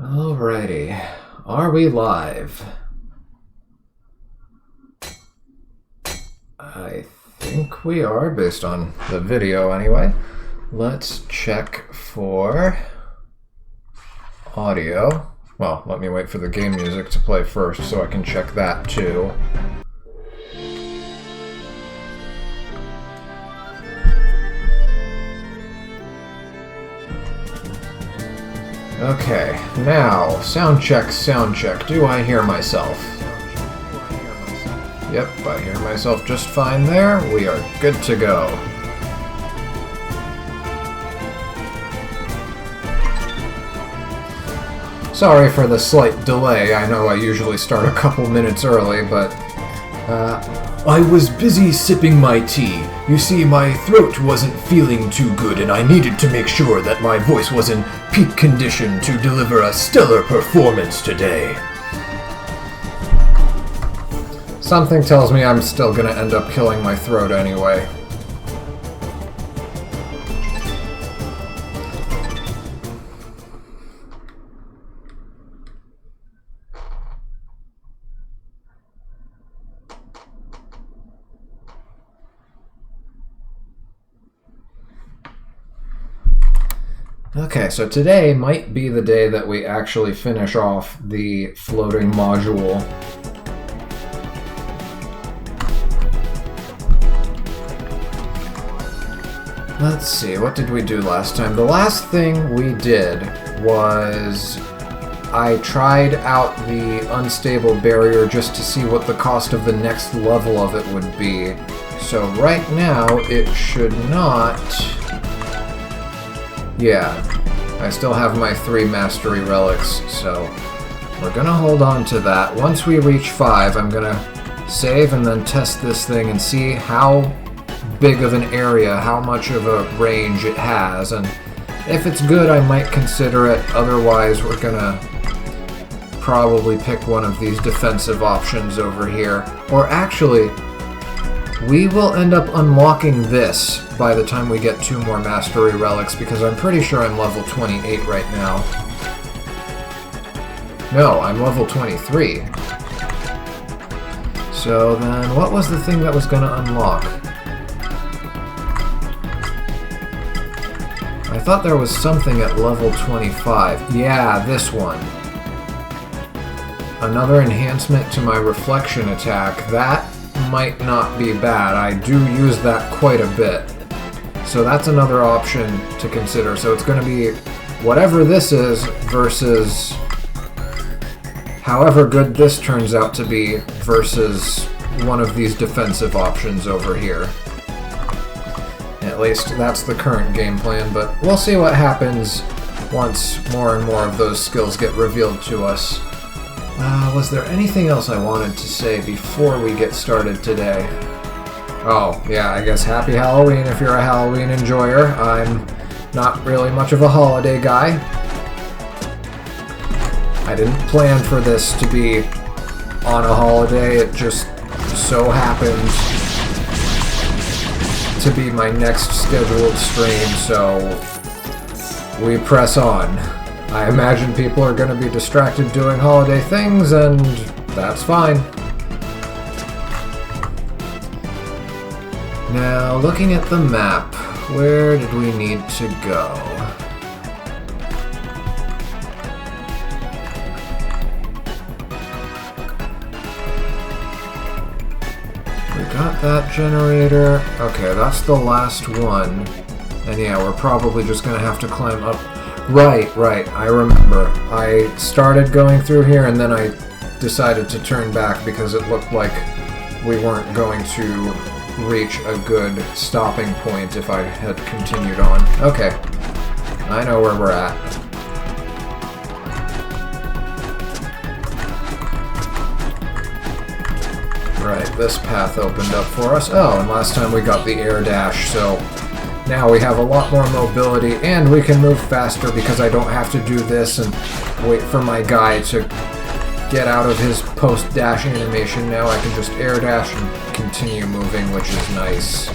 Alrighty, are we live? I think we are, based on the video anyway. Let's check for audio. Well, let me wait for the game music to play first so I can check that too. Okay, now, sound check, sound check. Do I hear myself? Yep, I hear myself just fine there. We are good to go. Sorry for the slight delay. I know I usually start a couple minutes early, but I was busy sipping my tea. You see, my throat wasn't feeling too good, and I needed to make sure that my voice was in peak condition to deliver a stellar performance today. Something tells me I'm still gonna end up killing my throat anyway. Okay, so today might be the day that we actually finish off the floating module. Let's see, what did we do last time? The last thing we did was I tried out the unstable barrier just to see what the cost of the next level of it would be. So right now it should not... Yeah, I still have my 3 mastery relics, so we're gonna hold on to that. Once we reach 5, I'm gonna save and then test this thing and see how big of an area, how much of a range it has, and if it's good I might consider it. Otherwise we're gonna probably pick one of these defensive options over here. Or actually, we will end up unlocking this by the time we get 2 more mastery relics, because I'm pretty sure I'm level 28 right now. No, I'm level 23. So then, what was the thing that was going to unlock? I thought there was something at level 25. Yeah, this one. Another enhancement to my reflection attack. That might not be bad. I do use that quite a bit. So that's another option to consider. So it's going to be whatever this is versus however good this turns out to be versus one of these defensive options over here. At least that's the current game plan, but we'll see what happens once more and more of those skills get revealed to us. Was there anything else I wanted to say before we get started today? Oh, yeah, I guess happy Halloween if you're a Halloween enjoyer. I'm not really much of a holiday guy. I didn't plan for this to be on a holiday. It just so happened to be my next scheduled stream, so we press on. I imagine people are going to be distracted doing holiday things, and that's fine. Now, looking at the map, where did we need to go? We got that generator. Okay, that's the last one. And yeah, we're probably just going to have to climb up. Right, I remember. I started going through here and then I decided to turn back because it looked like we weren't going to reach a good stopping point if I had continued on. Okay, I know where we're at. Right, this path opened up for us. Oh, and last time we got the air dash, so now we have a lot more mobility, and we can move faster because I don't have to do this and wait for my guy to get out of his post-dash animation. Now I can just air dash and continue moving, which is nice.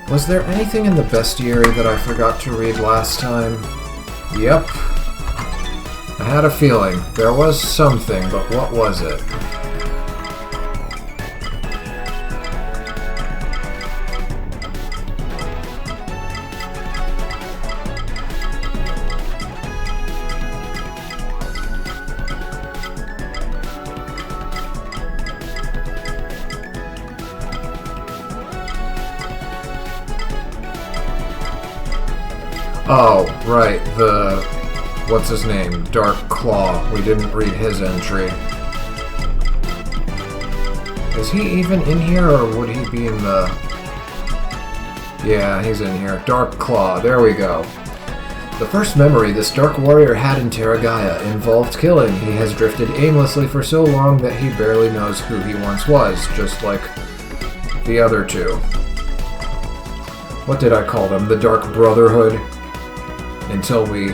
Was there anything in the bestiary that I forgot to read last time? Yep. I had a feeling. There was something, but what was it? Oh, right, what's his name? Dark Claw. We didn't read his entry. Is he even in here, or would he be in the... Yeah, he's in here. Dark Claw, there we go. The first memory this Dark Warrior had in Terragaia involved killing. He has drifted aimlessly for so long that he barely knows who he once was, just like the other two. What did I call them? The Dark Brotherhood? Until we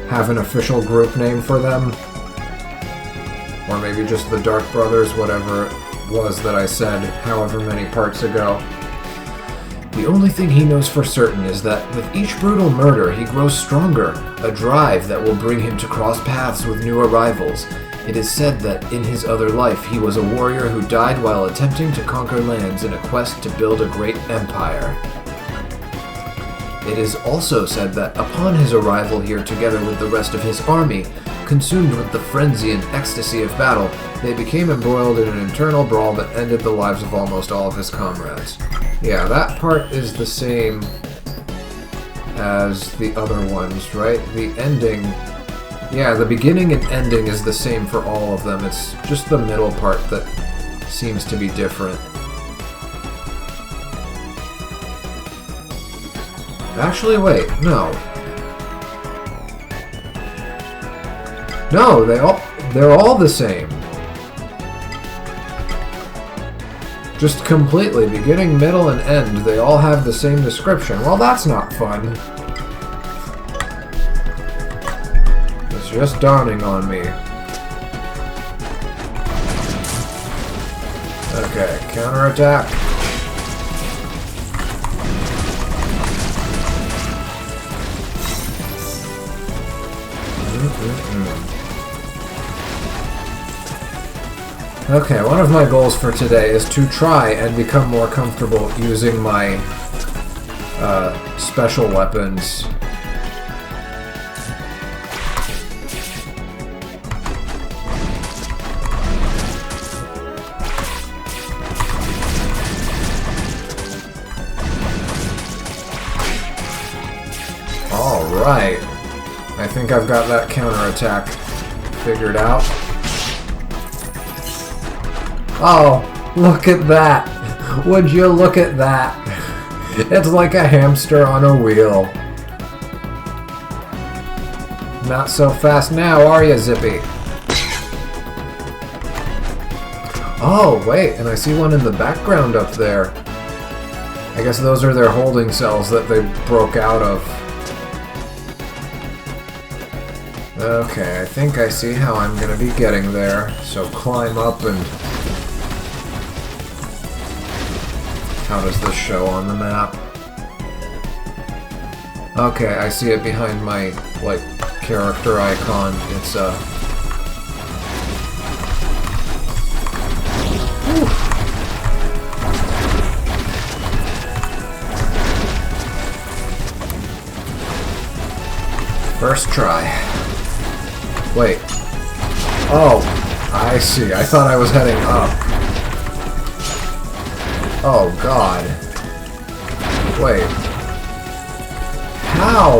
have an official group name for them. Or maybe just the Dark Brothers, whatever it was that I said however many parts ago. The only thing he knows for certain is that with each brutal murder he grows stronger, a drive that will bring him to cross paths with new arrivals. It is said that in his other life he was a warrior who died while attempting to conquer lands in a quest to build a great empire. It is also said that upon his arrival here together with the rest of his army, consumed with the frenzy and ecstasy of battle, they became embroiled in an internal brawl that ended the lives of almost all of his comrades. Yeah, that part is the same as the other ones, right? The ending... Yeah, the beginning and ending is the same for all of them. It's just the middle part that seems to be different. Actually, wait, no. No, they're all the same. Just completely, beginning, middle, and end, they all have the same description. Well, that's not fun. It's just dawning on me. Okay, counterattack. Okay, one of my goals for today is to try and become more comfortable using my special weapons. Alright. I think I've got that counterattack figured out. Oh, look at that! Would you look at that? It's like a hamster on a wheel. Not so fast now, are you, Zippy? Oh, wait, and I see one in the background up there. I guess those are their holding cells that they broke out of. Okay, I think I see how I'm gonna be getting there. So climb up and... How does this show on the map? Okay, I see it behind my, like, character icon. It's, Whew. First try. Wait. Oh, I see. I thought I was heading up. Oh, God. Wait. How?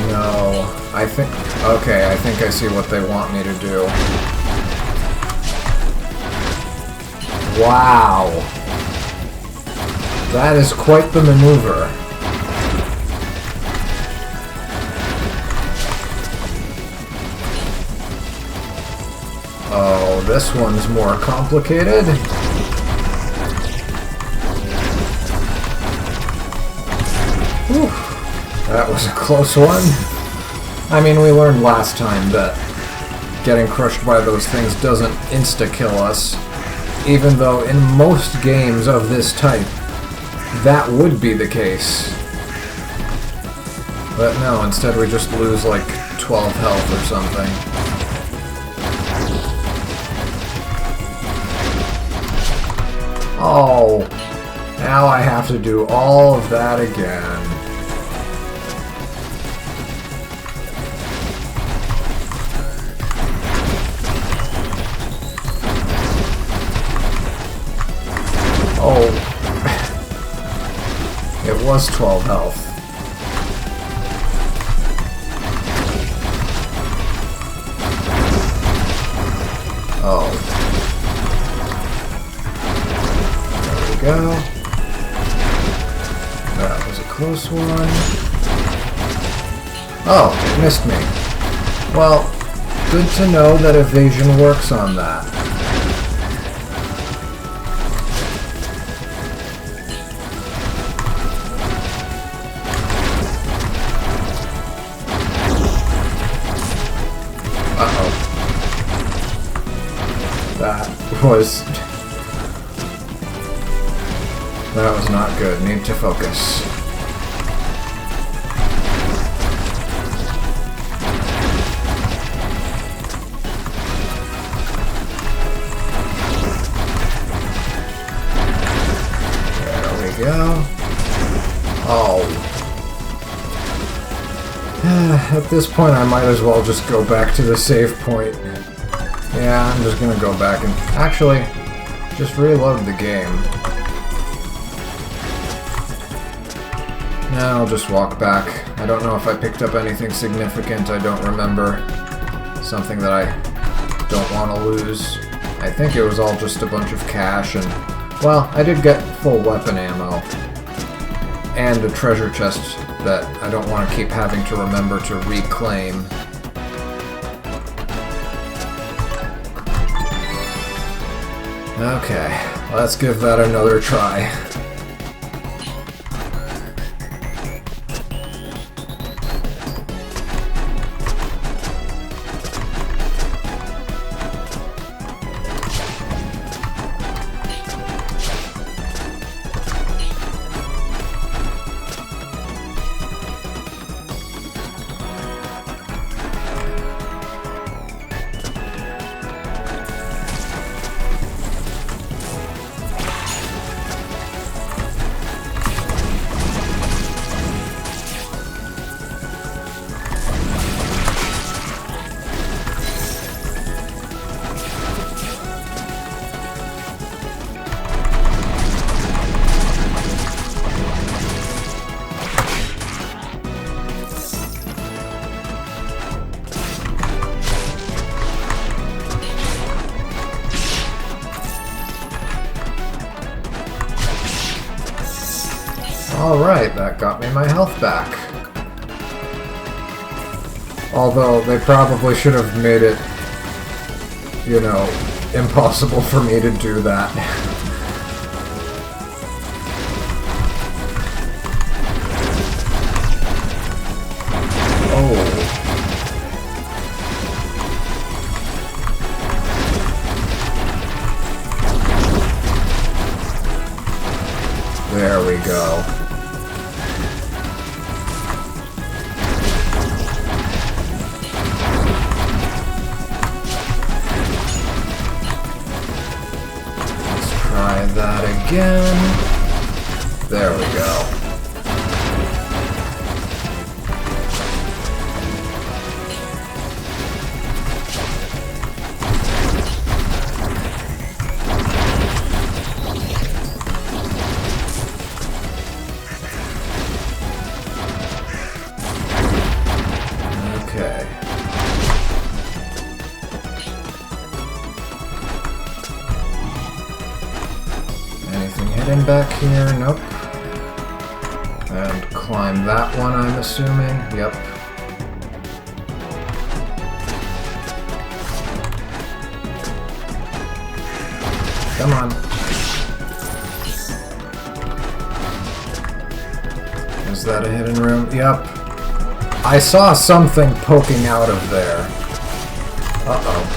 No. I think... Okay, I think I see what they want me to do. Wow. That is quite the maneuver. Oh, this one's more complicated. Whew. That was a close one. I mean, we learned last time that getting crushed by those things doesn't insta-kill us, even though in most games of this type, that would be the case. But no, instead we just lose like 12 health or something. Oh, now I have to do all of that again. Oh, it was 12 health. Oh. There we go. That was a close one. Oh, it missed me. Well, good to know that evasion works on that. That was not good. Need to focus. There we go. Oh. At this point I might as well just go back to the save point. Yeah, I'm just gonna go back and actually just reload the game. Now I'll just walk back. I don't know if I picked up anything significant. I don't remember. Something that I don't want to lose. I think it was all just a bunch of cash and, well, I did get full weapon ammo. And a treasure chest that I don't want to keep having to remember to reclaim. Okay, let's give that another try. Alright, that got me my health back. Although, they probably should have made it, you know, impossible for me to do that. Oh. There we go. That again. There we go. Okay. Hidden back here? Nope. And climb that one, I'm assuming. Yep. Come on. Is that a hidden room? Yep. I saw something poking out of there. Uh-oh.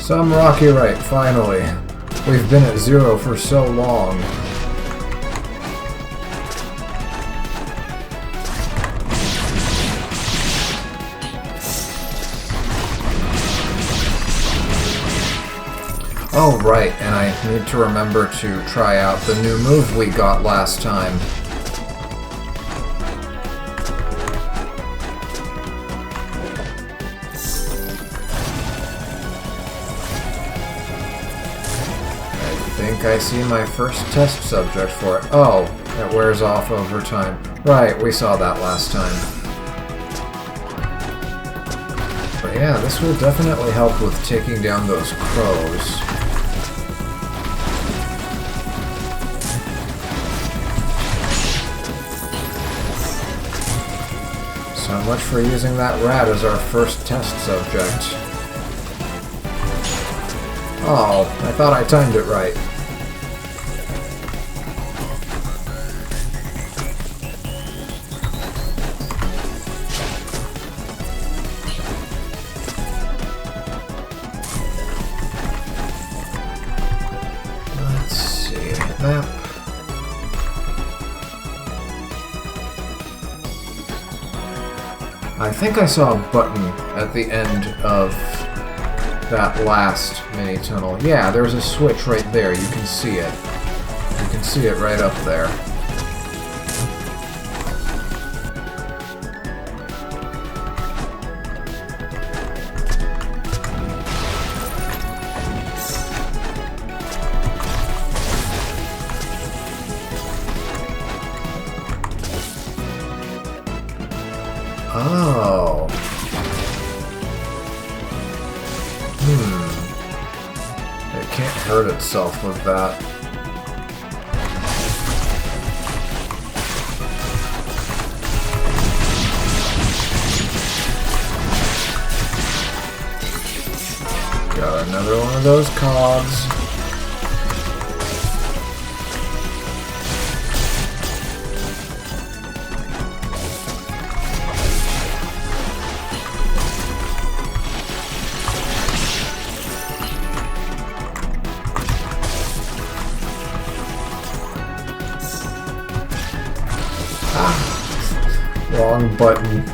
Some rocky right, finally. We've been at 0 for so long. Oh, right, and I need to remember to try out the new move we got last time. I think I see my first test subject for it. Oh, it wears off over time. Right, we saw that last time. But yeah, this will definitely help with taking down those crows. So much for using that rat as our first test subject. Oh, I thought I timed it right. Let's see, map. I think I saw a button at the end of that last mini-tunnel. Yeah, there's a switch right there. You can see it. You can see it right up there. Oh. It can't hurt itself with that. Got another one of those cogs. Wrong button.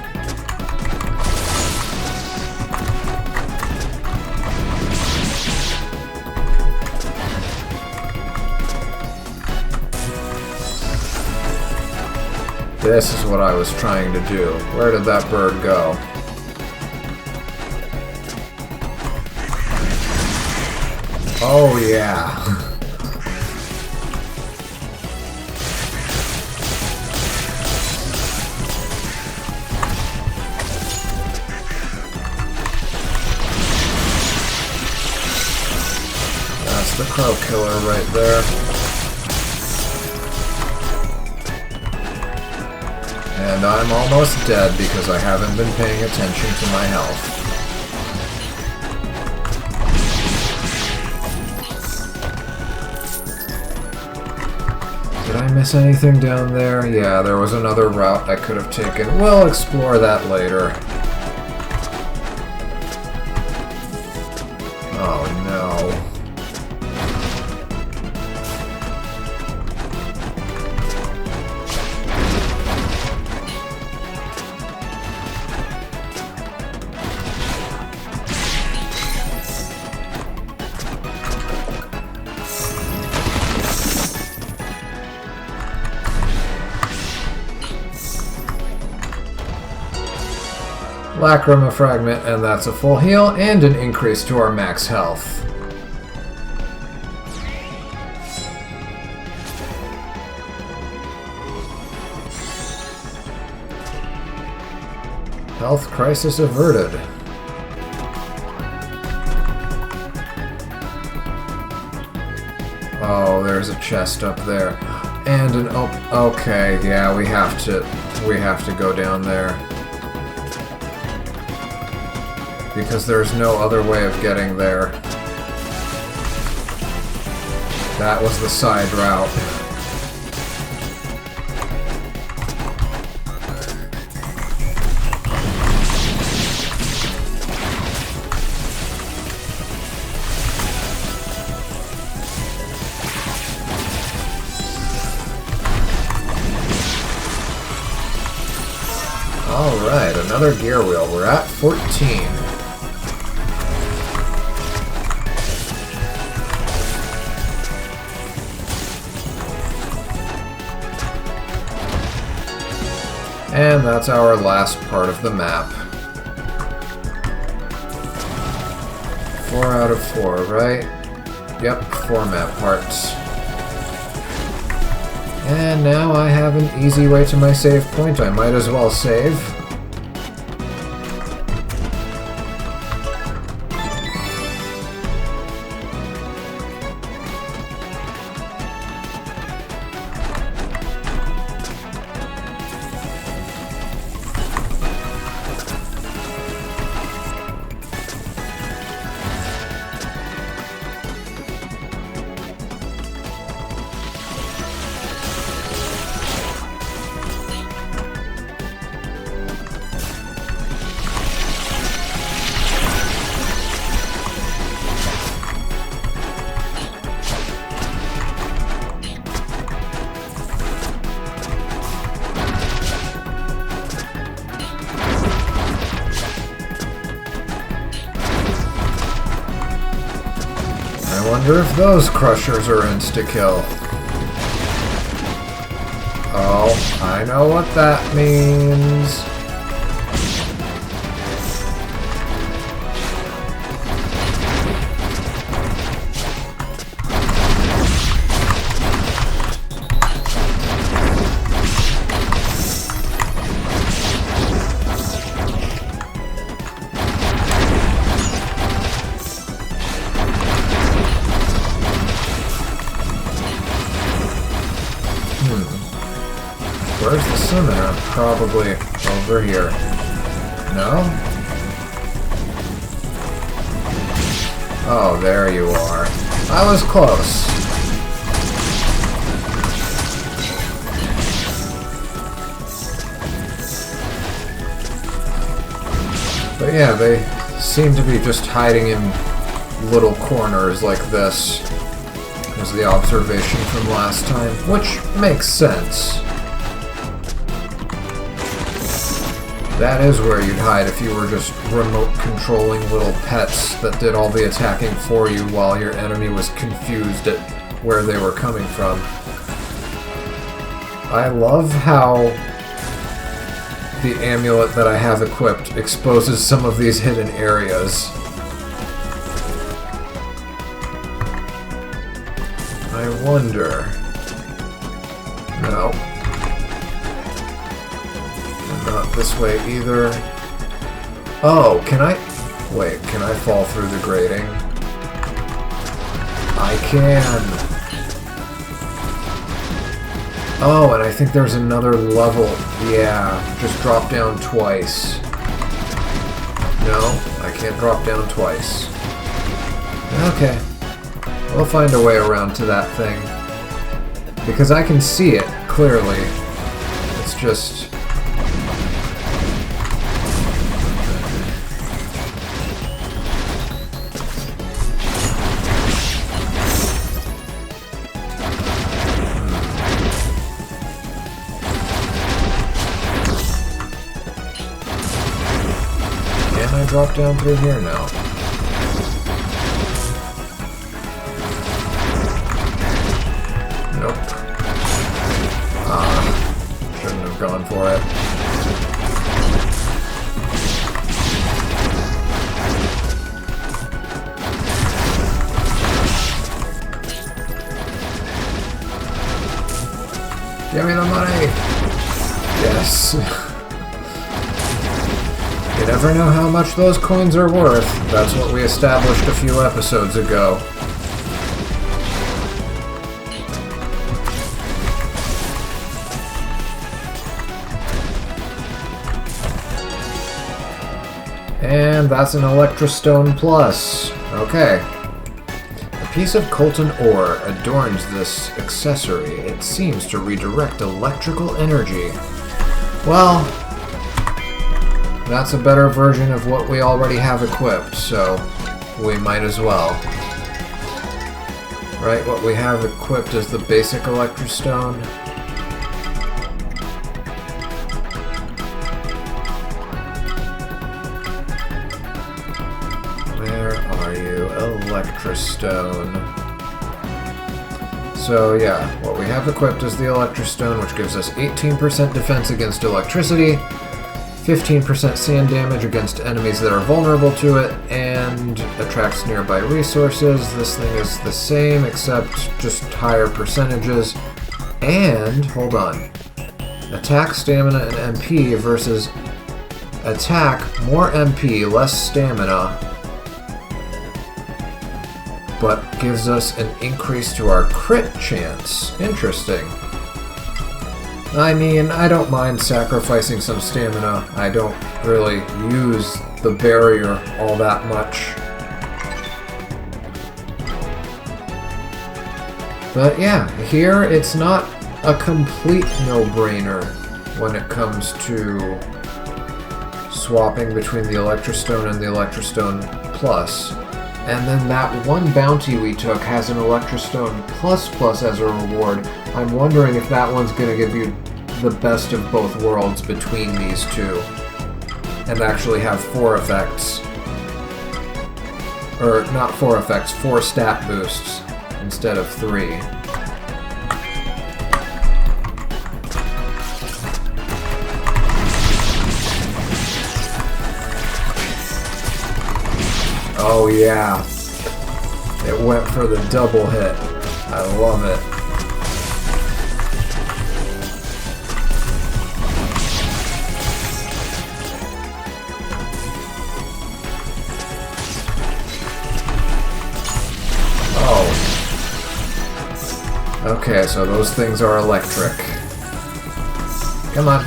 This is what I was trying to do. Where did that bird go? Oh yeah. The crow killer right there. And I'm almost dead because I haven't been paying attention to my health. Did I miss anything down there? Yeah, there was another route I could have taken. We'll explore that later. Oh no. Croma fragment, and that's a full heal and an increase to our max health. Health crisis averted. Oh, there's a chest up there. And an okay, yeah, we have to go down there. Because there's no other way of getting there. That was the side route. another gear wheel. We're at 14. And that's our last part of the map. 4 out of 4, right? Yep, 4 map parts. And now I have an easy way to my save point. I might as well save. I wonder if those crushers are insta-kill. Oh, I know what that means. Where's the seminar? Probably over here. No? Oh, there you are. I was close. But yeah, they seem to be just hiding in little corners like this. Was the observation from last time, which makes sense. That is where you'd hide if you were just remote controlling little pets that did all the attacking for you while your enemy was confused at where they were coming from. I love how the amulet that I have equipped exposes some of these hidden areas. I wonder... No. Not this way either. Oh, can I... Wait, can I fall through the grating? I can. Oh, and I think there's another level. Yeah, just drop down twice. No, I can't drop down twice. Okay. We'll find a way around to that thing. Because I can see it, clearly. It's just... Can I drop down through here now? Nope. Shouldn't have gone for it. Give me the money! Yes. You never know how much those coins are worth. That's what we established a few episodes ago. And that's an Electrostone Plus. Okay. A piece of Colton ore adorns this accessory. It seems to redirect electrical energy. Well, that's a better version of what we already have equipped, so we might as well. Right, what we have equipped is the basic Electrostone. Electrostone. So yeah, what we have equipped is the Electrostone, which gives us 18% defense against electricity, 15% sand damage against enemies that are vulnerable to it, and attracts nearby resources. This thing is the same, except just higher percentages. And, hold on, attack, stamina, and MP versus attack, more MP, less stamina, but gives us an increase to our crit chance. Interesting. I mean, I don't mind sacrificing some stamina. I don't really use the barrier all that much. But yeah, here it's not a complete no-brainer when it comes to swapping between the Electrostone and the Electrostone Plus. And then that one bounty we took has an Electrostone Plus as a reward. I'm wondering if that one's going to give you the best of both worlds between these two. And actually have 4 effects. Or, not 4 effects, 4 stat boosts instead of 3. Oh yeah, it went for the double hit. I love it. Oh. Okay, so those things are electric. Come on.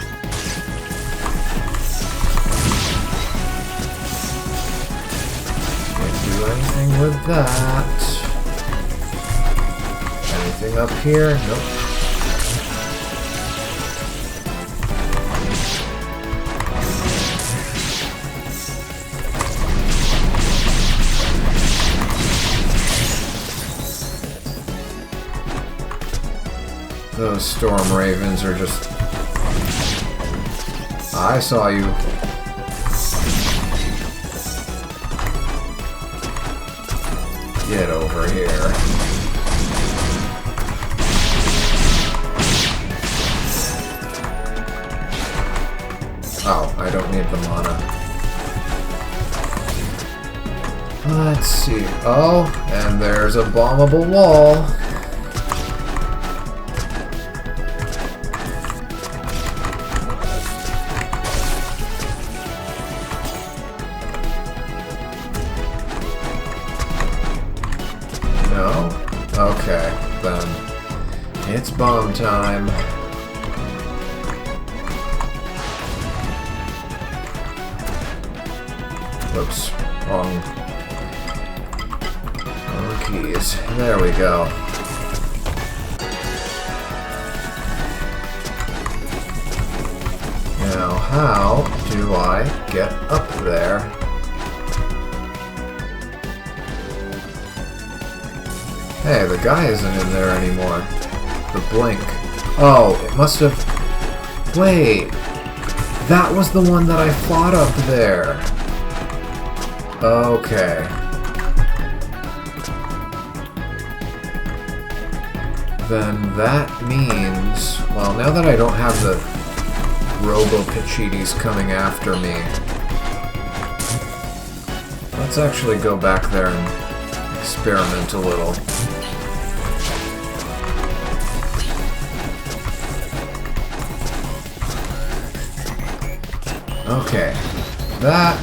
Anything with that. Anything up here? Nope. Those storm ravens are just... I saw you. Get over here. Oh, I don't need the mana. Let's see. Oh, and there's a bombable wall. Okay, then. It's bomb time. Oops, wrong keys. There we go. Now, how do I get up there? Hey, the guy isn't in there anymore. The blink. Oh, it must have... Wait! That was the one that I fought up there! Okay. Then that means... Well, now that I don't have the Robo-Pachitis coming after me, let's actually go back there and experiment a little. Okay, that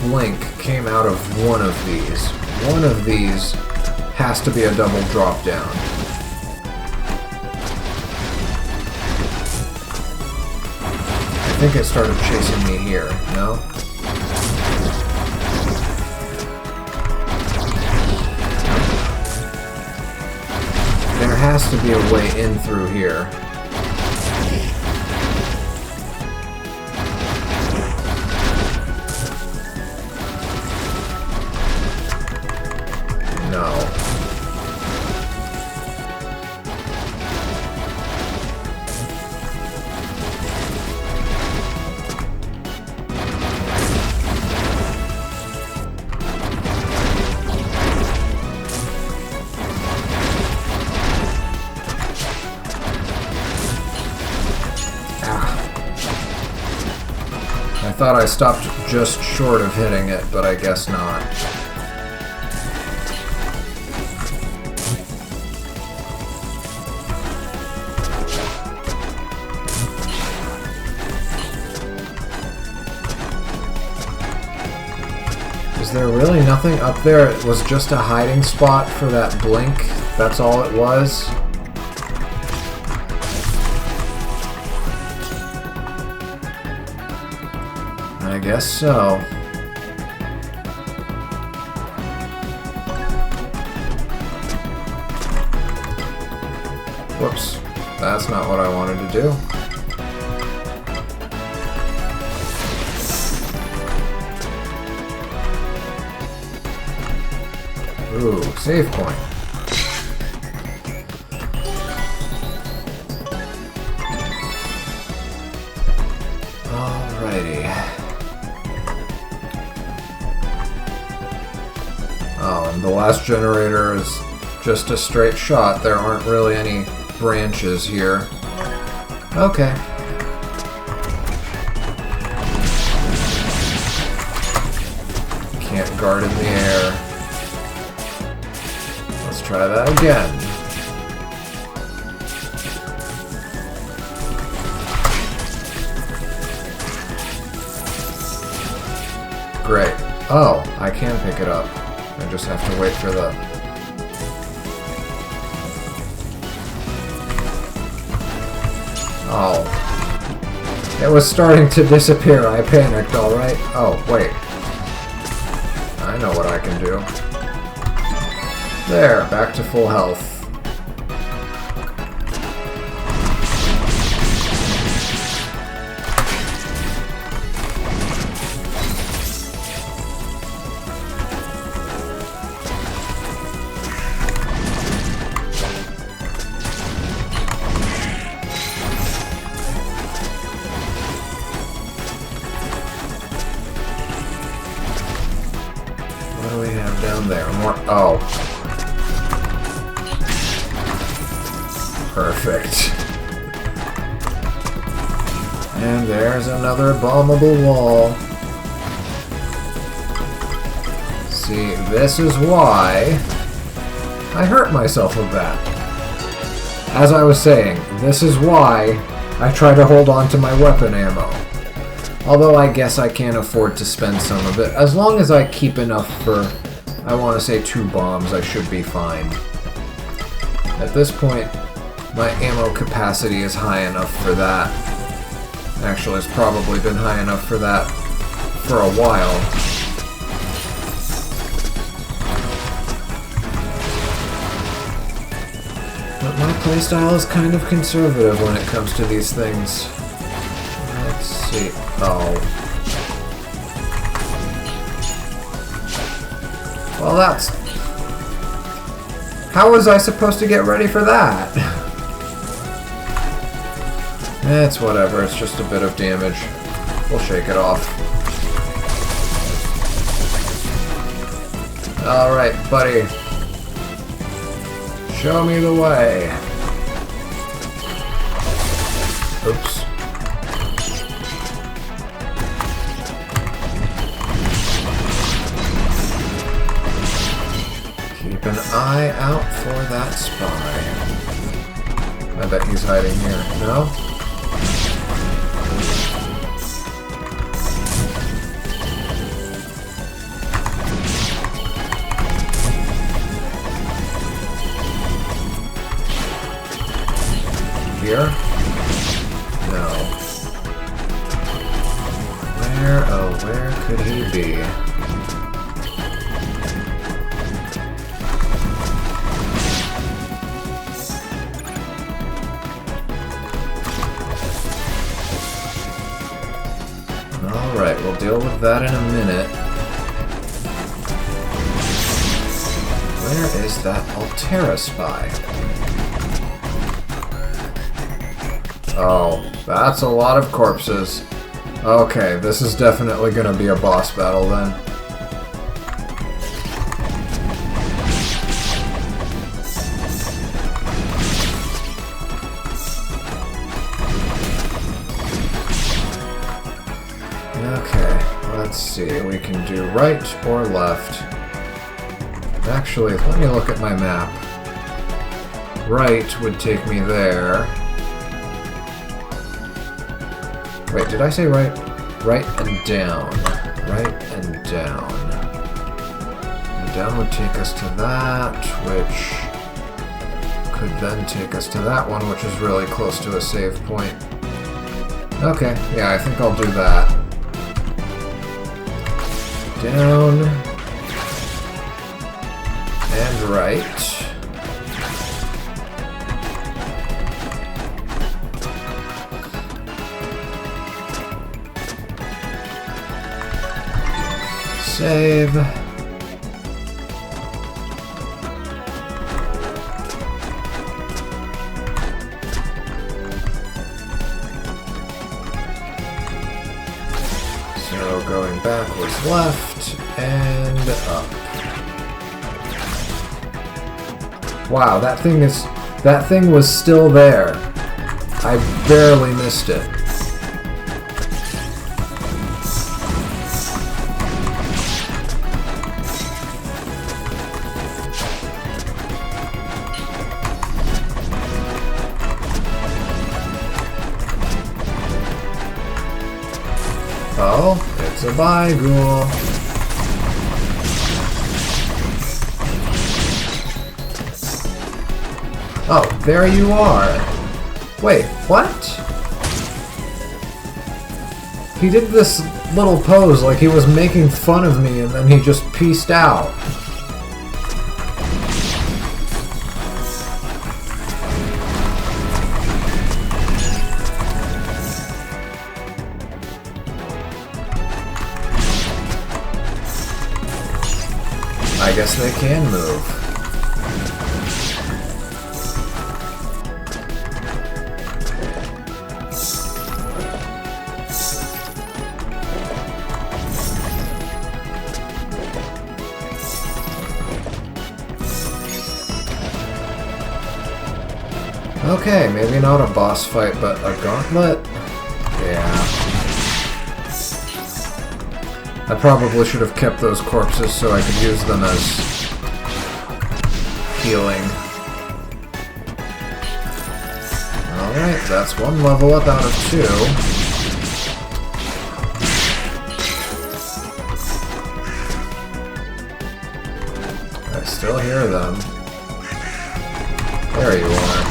blink came out of one of these. One of these has to be a double drop down. I think it started chasing me here, no? There has to be a way in through here. No. thought I stopped just short of hitting it, but I guess not. Is there really nothing up there? It was just a hiding spot for that blink. That's all it was. I guess so. Whoops. That's not what I wanted to do. Ooh, save point. Alrighty. Oh, and the last generator is just a straight shot. There aren't really any branches here. Okay. Can't guard in the air. Let's try that again. Great. Oh, I can pick it up. I just have to wait for the... Oh. It was starting to disappear. I panicked, alright? Oh, wait. I know what I can do. There, back to full health. What do we have down there? More... Oh. Perfect. And there's another bombable wall. See, this is why I hurt myself with that. As I was saying, this is why I try to hold on to my weapon ammo. Although I guess I can't afford to spend some of it. As long as I keep enough for, I want to say 2 bombs, I should be fine. At this point, my ammo capacity is high enough for that. Actually, it's probably been high enough for that for a while. But my playstyle is kind of conservative when it comes to these things. Let's see. Oh. Well, that's... How was I supposed to get ready for that? It's whatever, it's just a bit of damage. We'll shake it off. Alright, buddy. Show me the way. Oops. Keep an eye out for that spy. I bet he's hiding here. No? Here? No. Where, oh, where could he be? Alright, we'll deal with that in a minute. Where is that Altera spy? Oh, that's a lot of corpses. Okay, this is definitely gonna be a boss battle then. Okay. can do right or left. Actually, let me look at my map. Right would take me there. Wait, did I say right? Right and down. Right and down. And down would take us to that, which could then take us to that one, which is really close to a save point. Okay, yeah, I think I'll do that. Down. And right. Save. So going backwards left and up. Wow, that thing was still there. I barely missed it. Oh, it's a Byghoul. Oh, there you are. Wait, what? He did this little pose like he was making fun of me and then he just peaced out. I guess they can move. Okay, maybe not a boss fight, but a gauntlet? Yeah. I probably should have kept those corpses so I could use them as healing. Alright, that's one level up out of 2. I still hear them. There you are.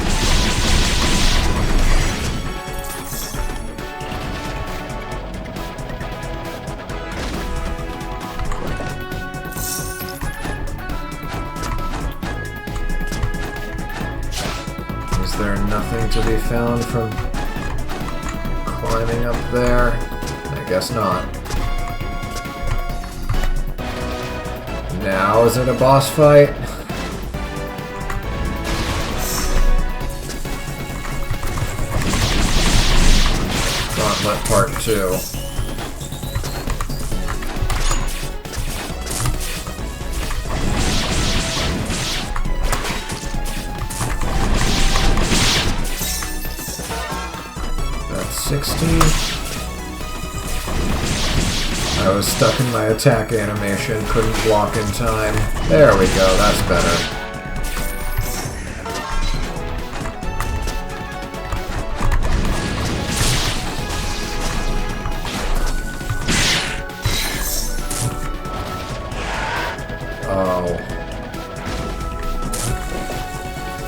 Is there nothing to be found from climbing up there? I guess not. Now is it a boss fight? Gauntlet Part 2. That's 16. I was stuck in my attack animation, couldn't block in time. There we go, that's better. Oh.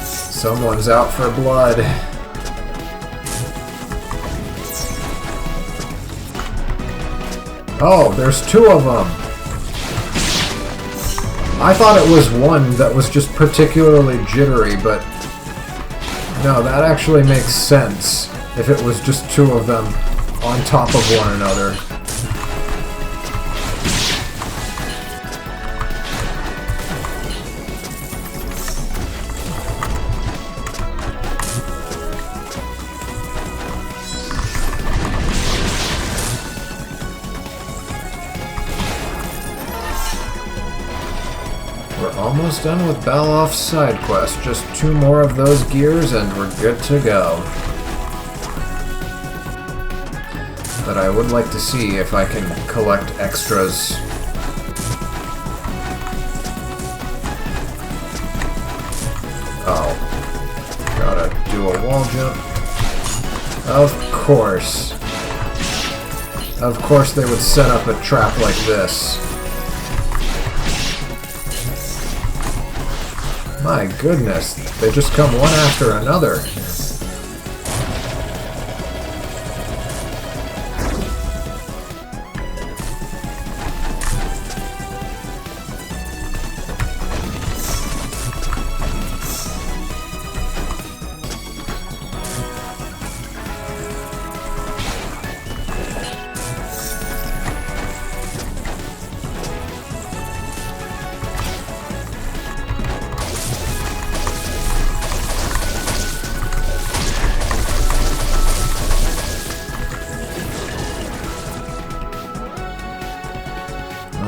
Someone's out for blood. Oh, there's 2 of them! I thought it was one that was just particularly jittery, but no, that actually makes sense if it was just 2 of them on top of one another. We're almost done with Balof's side quest. Just 2 more of those gears and we're good to go. But I would like to see if I can collect extras do a wall jump. Of course. Of course they would set up a trap like this. My goodness, they just come one after another.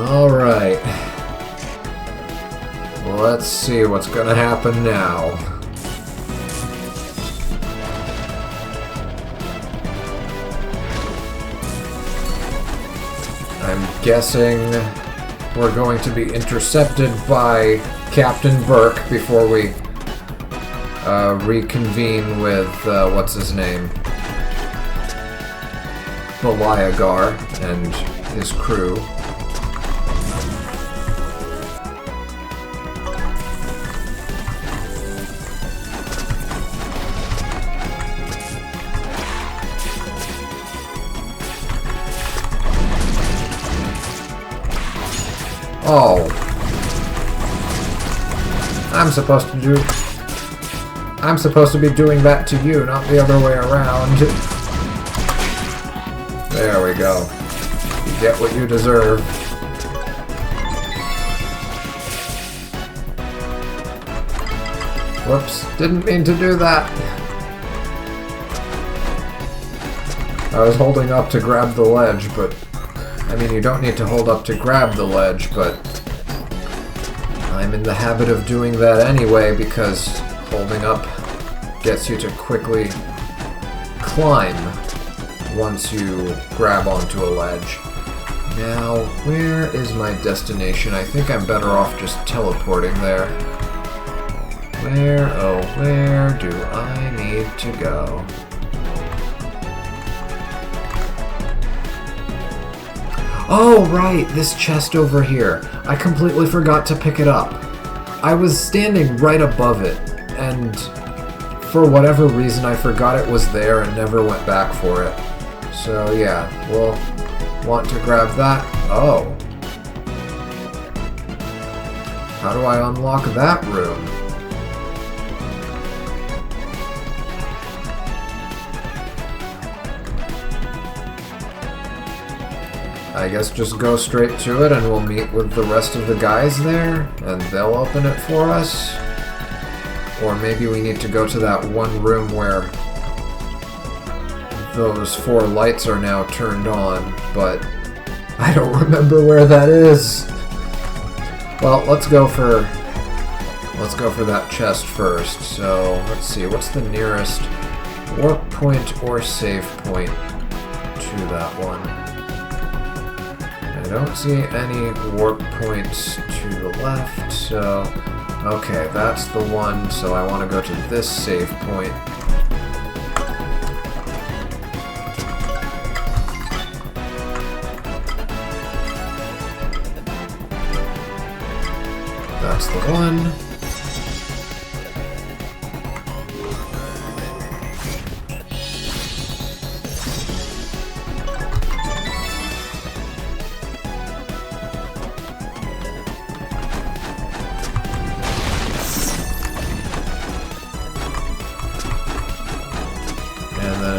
Alright. Let's see what's gonna happen now. I'm guessing we're going to be intercepted by Captain Birk before we reconvene with, what's his name? Brigard and his crew. Oh. I'm supposed to be doing that to you, not the other way around. There we go. You get what you deserve. Whoops, didn't mean to do that. I was holding up to grab the ledge, but... I mean, you don't need to hold up to grab the ledge, but... I'm in the habit of doing that anyway, because holding up gets you to quickly climb once you grab onto a ledge. Now, where is my destination? I think I'm better off just teleporting there. Where, oh, where do I need to go? Oh, right, this chest over here. I completely forgot to pick it up. I was standing right above it, and for whatever reason I forgot it was there and never went back for it. So yeah, we'll want to grab that. Oh. How do I unlock that room? I guess just go straight to it and we'll meet with the rest of the guys there and they'll open it for us. Or maybe we need to go to that one room where those 4 lights are now turned on, but I don't remember where that is. Well, let's go for that chest first. So, let's see, what's the nearest warp point or save point to that one? I don't see any warp points to the left, so... Okay, that's the one, so I want to go to this save point. That's the one.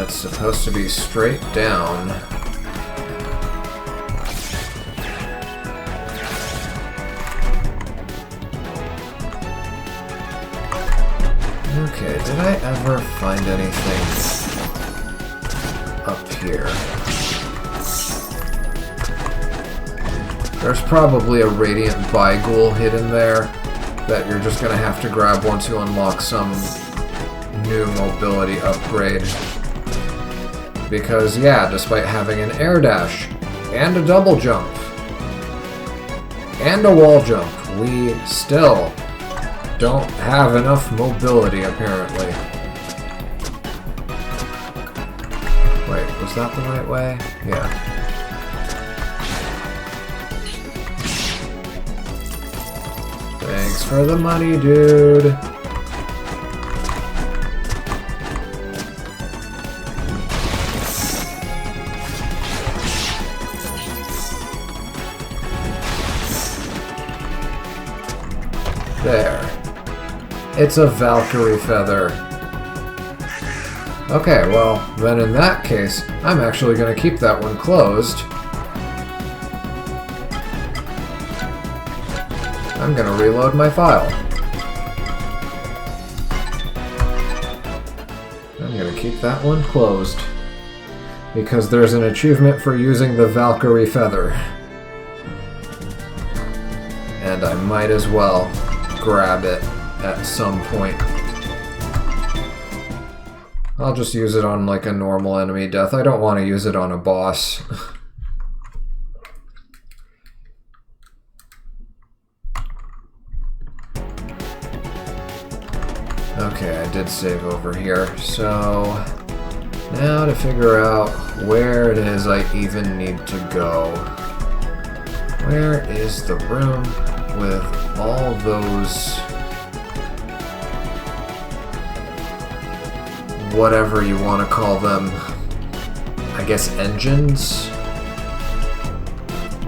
Supposed to be straight down. Okay, did I ever find anything up here? There's probably a Radiant Bighoul hidden there that you're just gonna have to grab once you unlock some new mobility upgrade. Because, yeah, despite having an air dash, and a double jump, and a wall jump, we still don't have enough mobility, apparently. Wait, was that the right way? Yeah. Thanks for the money, dude. There. It's a Valkyrie feather. Okay, well, then in that case, I'm actually going to keep that one closed. I'm going to reload my file. I'm going to keep that one closed. Because there's an achievement for using the Valkyrie feather. And I might as well grab it at some point. I'll just use it on like a normal enemy death. I don't want to use it on a boss. Okay, I did save over here. So now to figure out where it is I even need to go. Where is the room with all those, whatever you want to call them, I guess engines?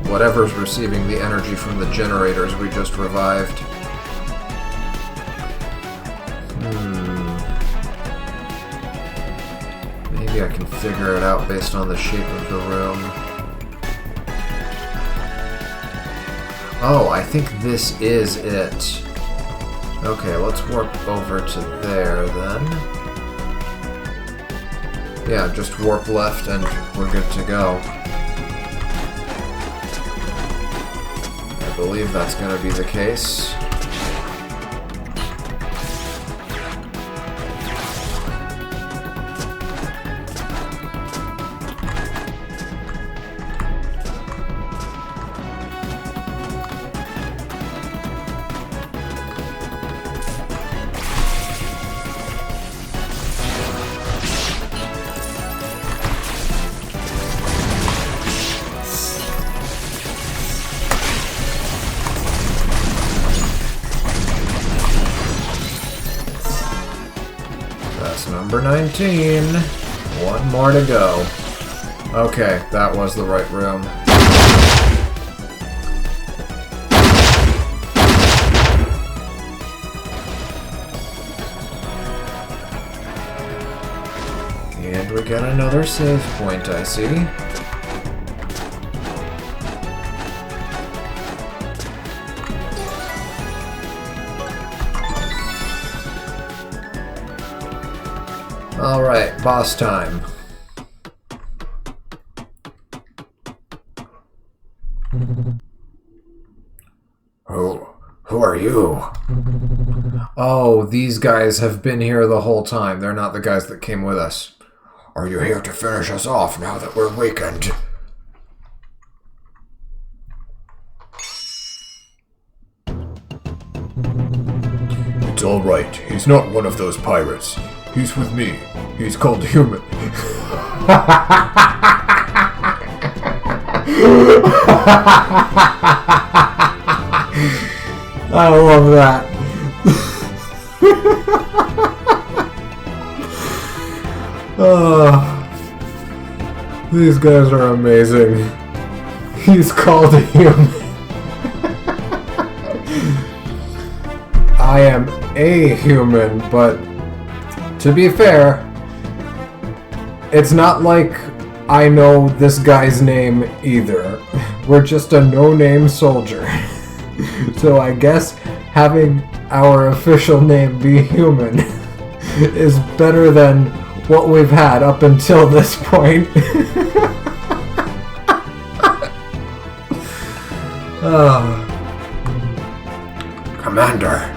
Whatever's receiving the energy from the generators we just revived. Maybe I can figure it out based on the shape of the room. Oh, I think this is it. Okay, let's warp over to there then. Yeah, just warp left and we're good to go. I believe that's going to be the case. Number 19. One more to go. Okay, that was the right room. And we get another save point, I see. Alright, boss time. Who are you? Oh, these guys have been here the whole time. They're not the guys that came with us. Are you here to finish us off now that we're weakened? It's alright. He's not one of those pirates. He's with me. He's called Human. I love that. Oh, these guys are amazing. He's called Human. I am a human, but to be fair, it's not like I know this guy's name either. We're just a no-name soldier. So I guess having our official name be Human is better than what we've had up until this point. Commander.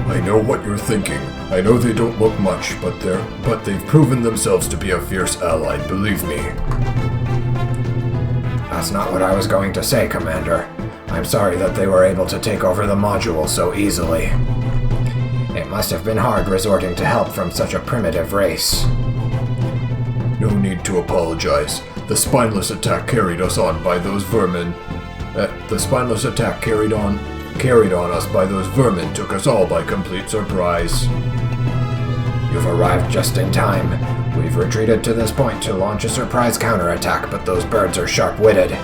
I know what you're thinking. I know they don't look much, but they've proven themselves to be a fierce ally, believe me. That's not what I was going to say, Commander. I'm sorry that they were able to take over the module so easily. It must have been hard resorting to help from such a primitive race. No need to apologize. The spineless attack carried us on by those vermin. The spineless attack carried on us by those vermin took us all by complete surprise. You've arrived just in time. We've retreated to this point to launch a surprise counterattack, but those birds are sharp-witted.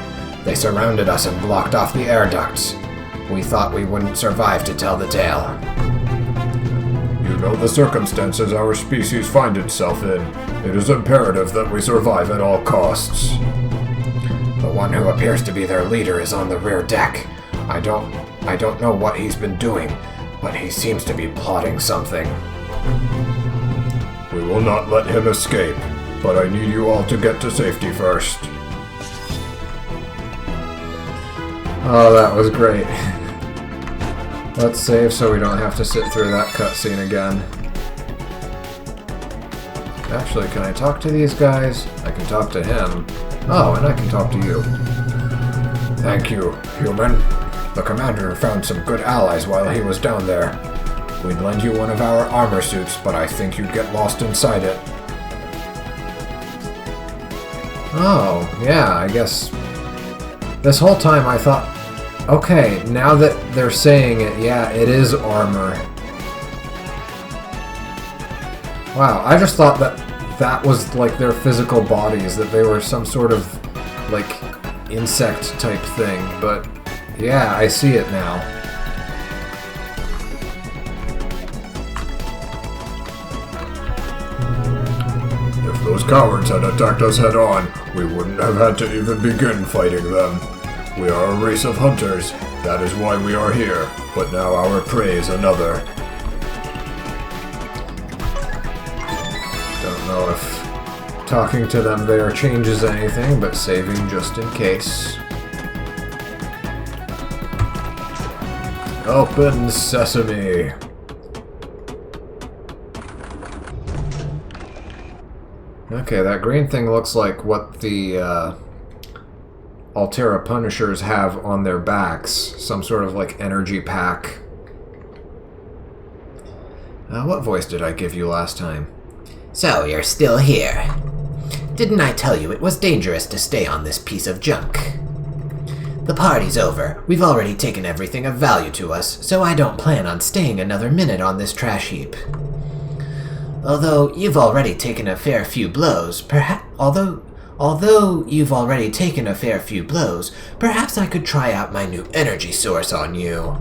They surrounded us and blocked off the air ducts. We thought we wouldn't survive to tell the tale. You know the circumstances our species find itself in. It is imperative that we survive at all costs. The one who appears to be their leader is on the rear deck. I don't know what he's been doing, but he seems to be plotting something. We will not let him escape, but I need you all to get to safety first. Oh, that was great. Let's save so we don't have to sit through that cutscene again. Actually, can I talk to these guys? I can talk to him. Oh, and I can talk to you. Thank you, human. The commander found some good allies while he was down there. We'd lend you one of our armor suits, but I think you'd get lost inside it. Oh, yeah, I guess... This whole time I thought... Okay, now that they're saying it, yeah, it is armor. Wow, I just thought that was like their physical bodies, that they were some sort of, like, insect type thing, but yeah, I see it now. If those cowards had attacked us head on, we wouldn't have had to even begin fighting them. We are a race of hunters. That is why we are here. But now our prey is another. Don't know if talking to them there changes anything, but saving just in case. Open sesame. Okay, that green thing looks like what the Altera Punishers have on their backs. Some sort of, like, energy pack. What voice did I give you last time? So, you're still here. Didn't I tell you it was dangerous to stay on this piece of junk? The party's over. We've already taken everything of value to us, so I don't plan on staying another minute on this trash heap. Although you've already taken a fair few blows, perhaps I could try out my new energy source on you.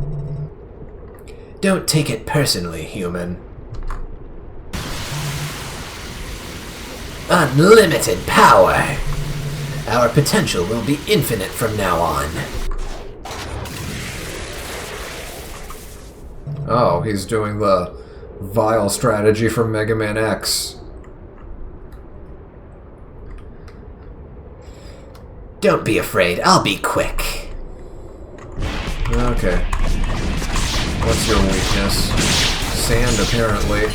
Don't take it personally, human. Unlimited power! Our potential will be infinite from now on. Oh, he's doing the vile strategy from Mega Man X. Don't be afraid, I'll be quick. Okay. What's your weakness? Sand, apparently.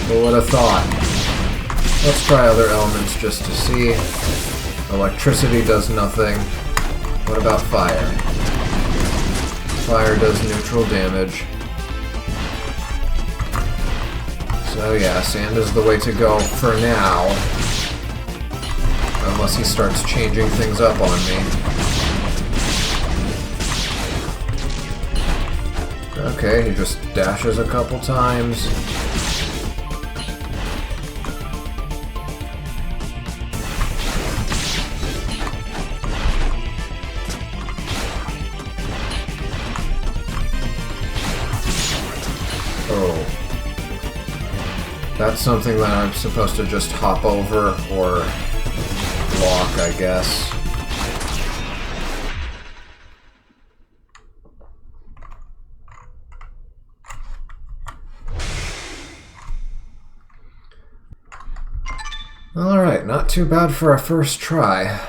Who would have thought? Let's try other elements just to see. Electricity does nothing. What about fire? Fire does neutral damage. So yeah, sand is the way to go for now. Unless he starts changing things up on me. Okay, he just dashes a couple times. Oh. That's something that I'm supposed to just hop over or block, I guess. Alright, not too bad for a first try.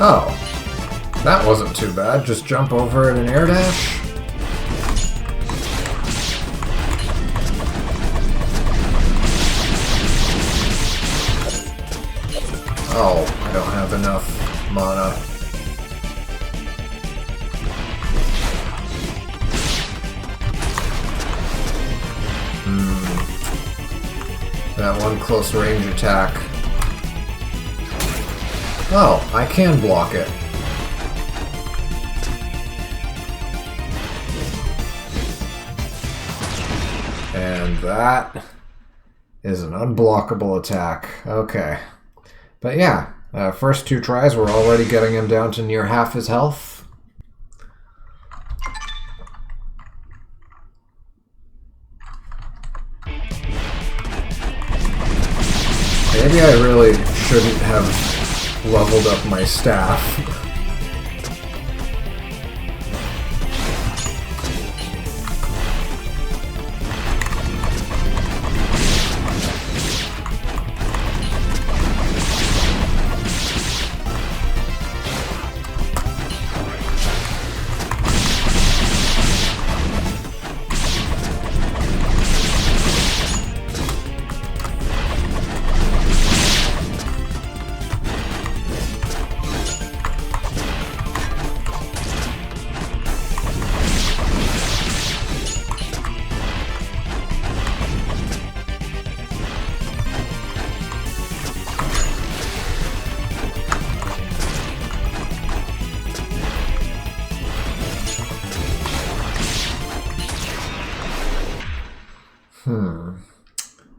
Oh, that wasn't too bad. Just jump over in an air dash. Oh, I don't have enough mana. That one close range attack. Oh, I can block it. And that is an unblockable attack. Okay. But yeah, first 2 tries, we're already getting him down to near half his health. Maybe I really shouldn't have leveled up my staff.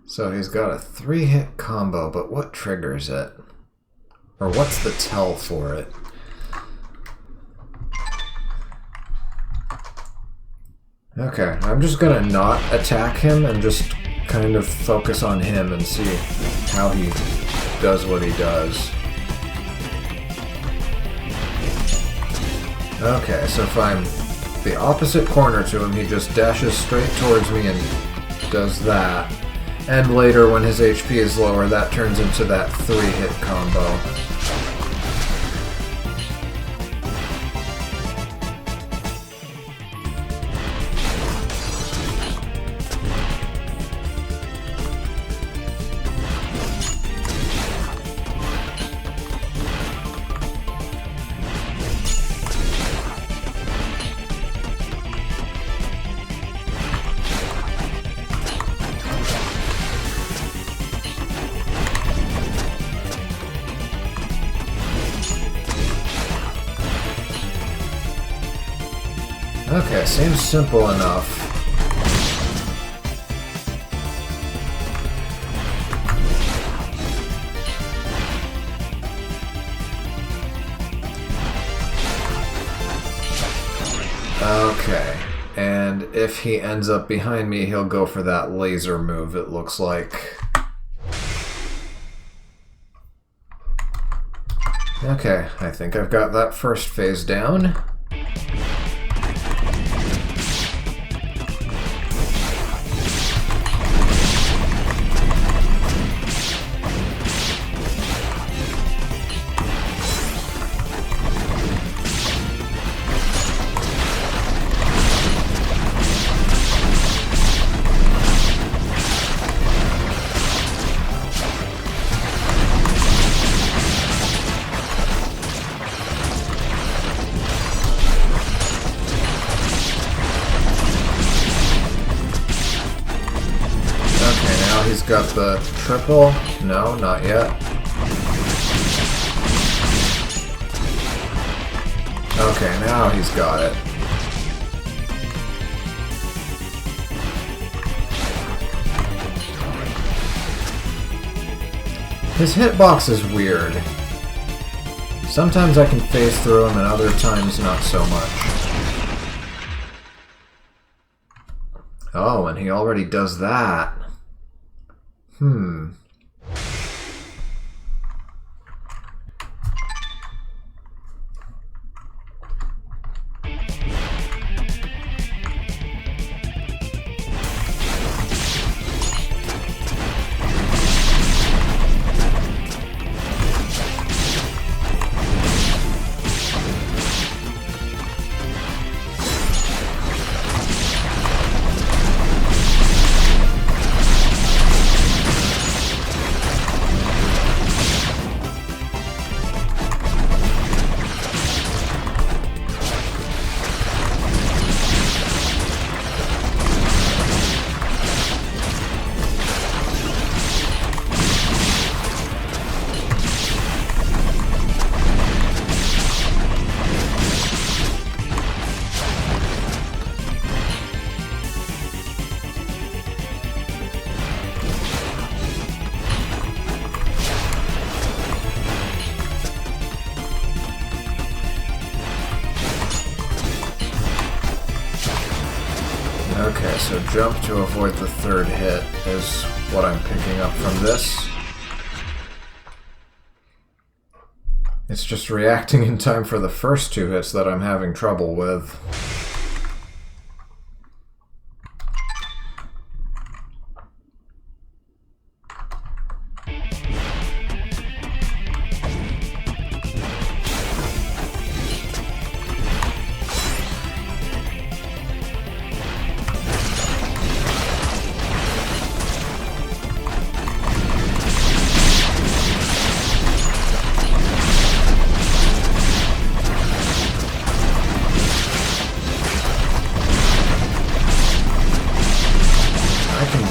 So he's got a 3-hit combo, but what triggers it? Or what's the tell for it? Okay, I'm just gonna not attack him and just kind of focus on him and see how he does what he does. Okay, so if I'm the opposite corner to him, he just dashes straight towards me and does that. And later, when his HP is lower, that turns into that 3-hit combo. Okay, seems simple enough. Okay, and if he ends up behind me, he'll go for that laser move, it looks like. Okay, I think I've got that first phase down. Got the triple? No, not yet. Okay, now he's got it. His hitbox is weird. Sometimes I can phase through him and other times not so much. Oh, and he already does that. Okay, so jump to avoid the third hit is what I'm picking up from this. It's just reacting in time for the first two hits that I'm having trouble with.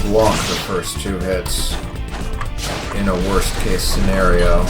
Block the first two hits in a worst case scenario.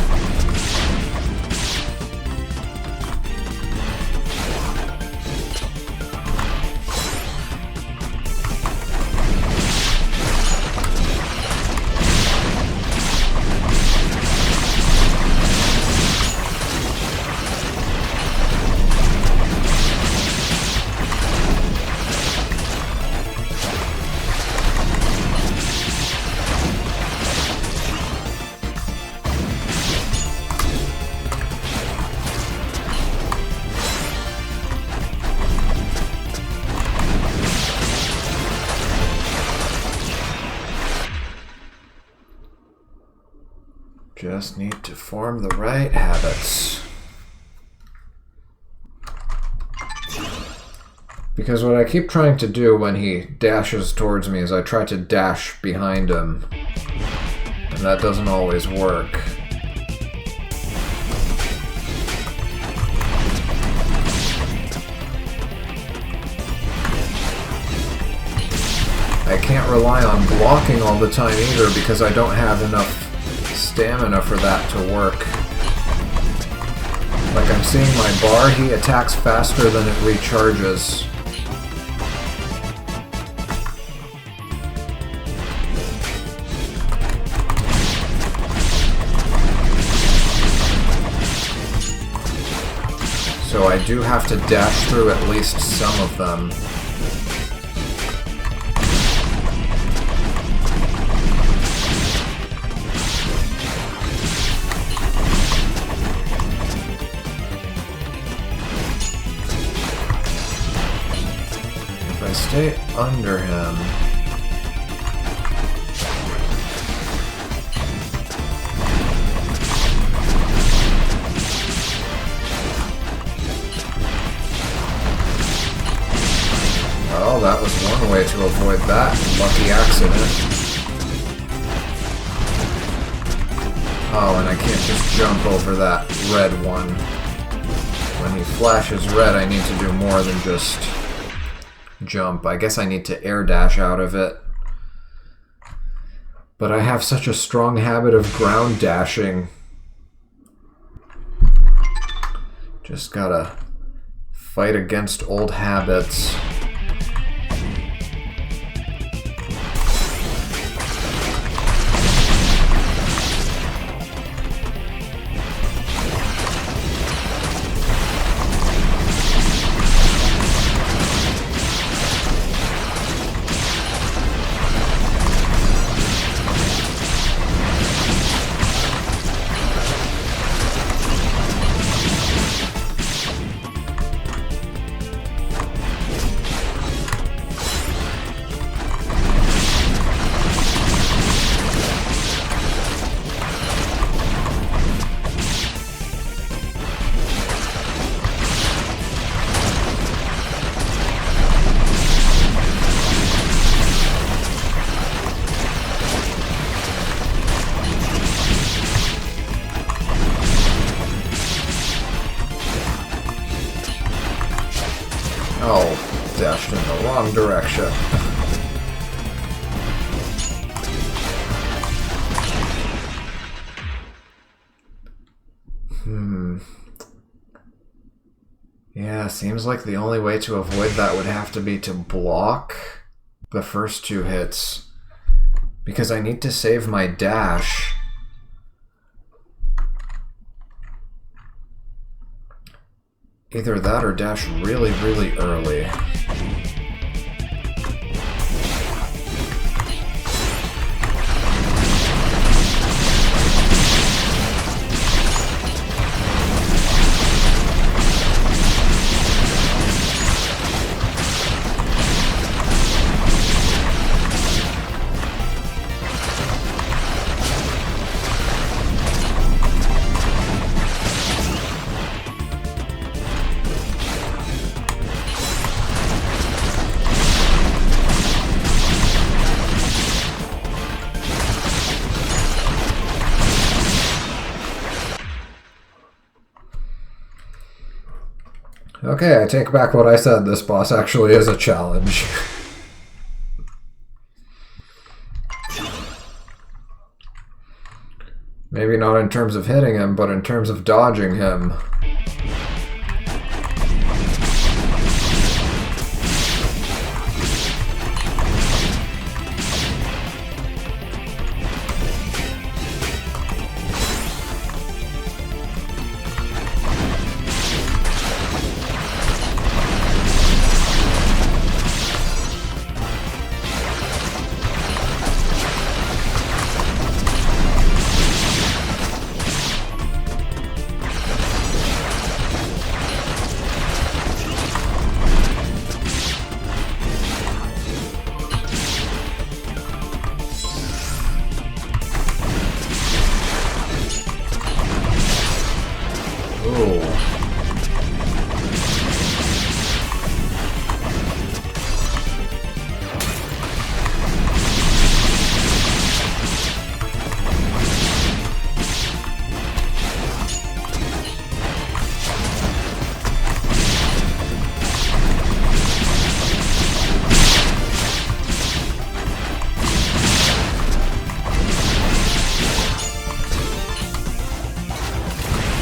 Just need to form the right habits. Because what I keep trying to do when he dashes towards me is I try to dash behind him. And that doesn't always work. I can't rely on blocking all the time either because I don't have enough stamina for that to work. Like I'm seeing my bar, he attacks faster than it recharges. So I do have to dash through at least some of them. Stay under him. Well, that was one way to avoid that lucky accident. Oh, and I can't just jump over that red one. When he flashes red, I need to do more than just jump. I guess I need to air dash out of it. But I have such a strong habit of ground dashing. Just gotta fight against old habits. Oh, dashed in the wrong direction. Yeah, seems like the only way to avoid that would have to be to block the first two hits. Because I need to save my dash. Either that or dash really, really early. Okay, I take back what I said. This boss actually is a challenge. Maybe not in terms of hitting him, but in terms of dodging him.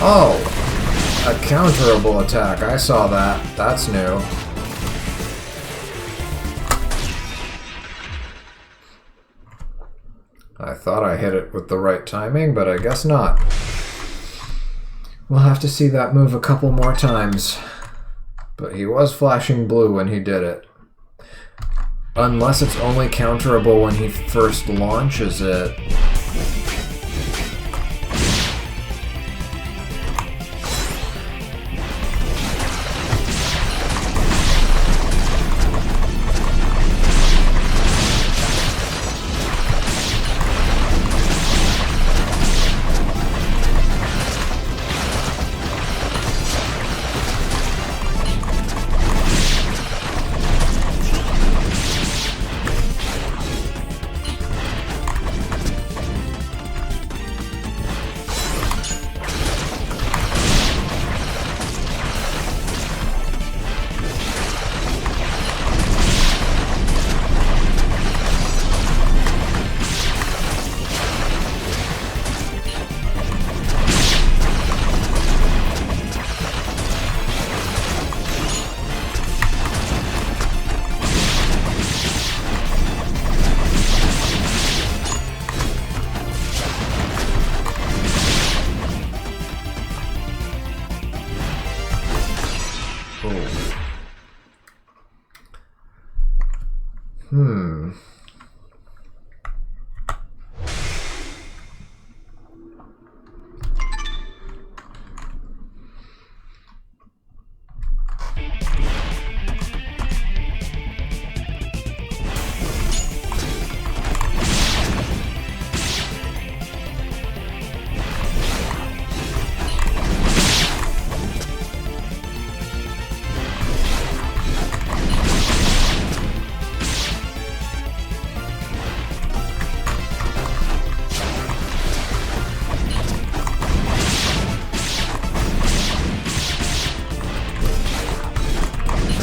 Oh! A counterable attack. I saw that. That's new. I thought I hit it with the right timing, but I guess not. We'll have to see that move a couple more times. But he was flashing blue when he did it. Unless it's only counterable when he first launches it.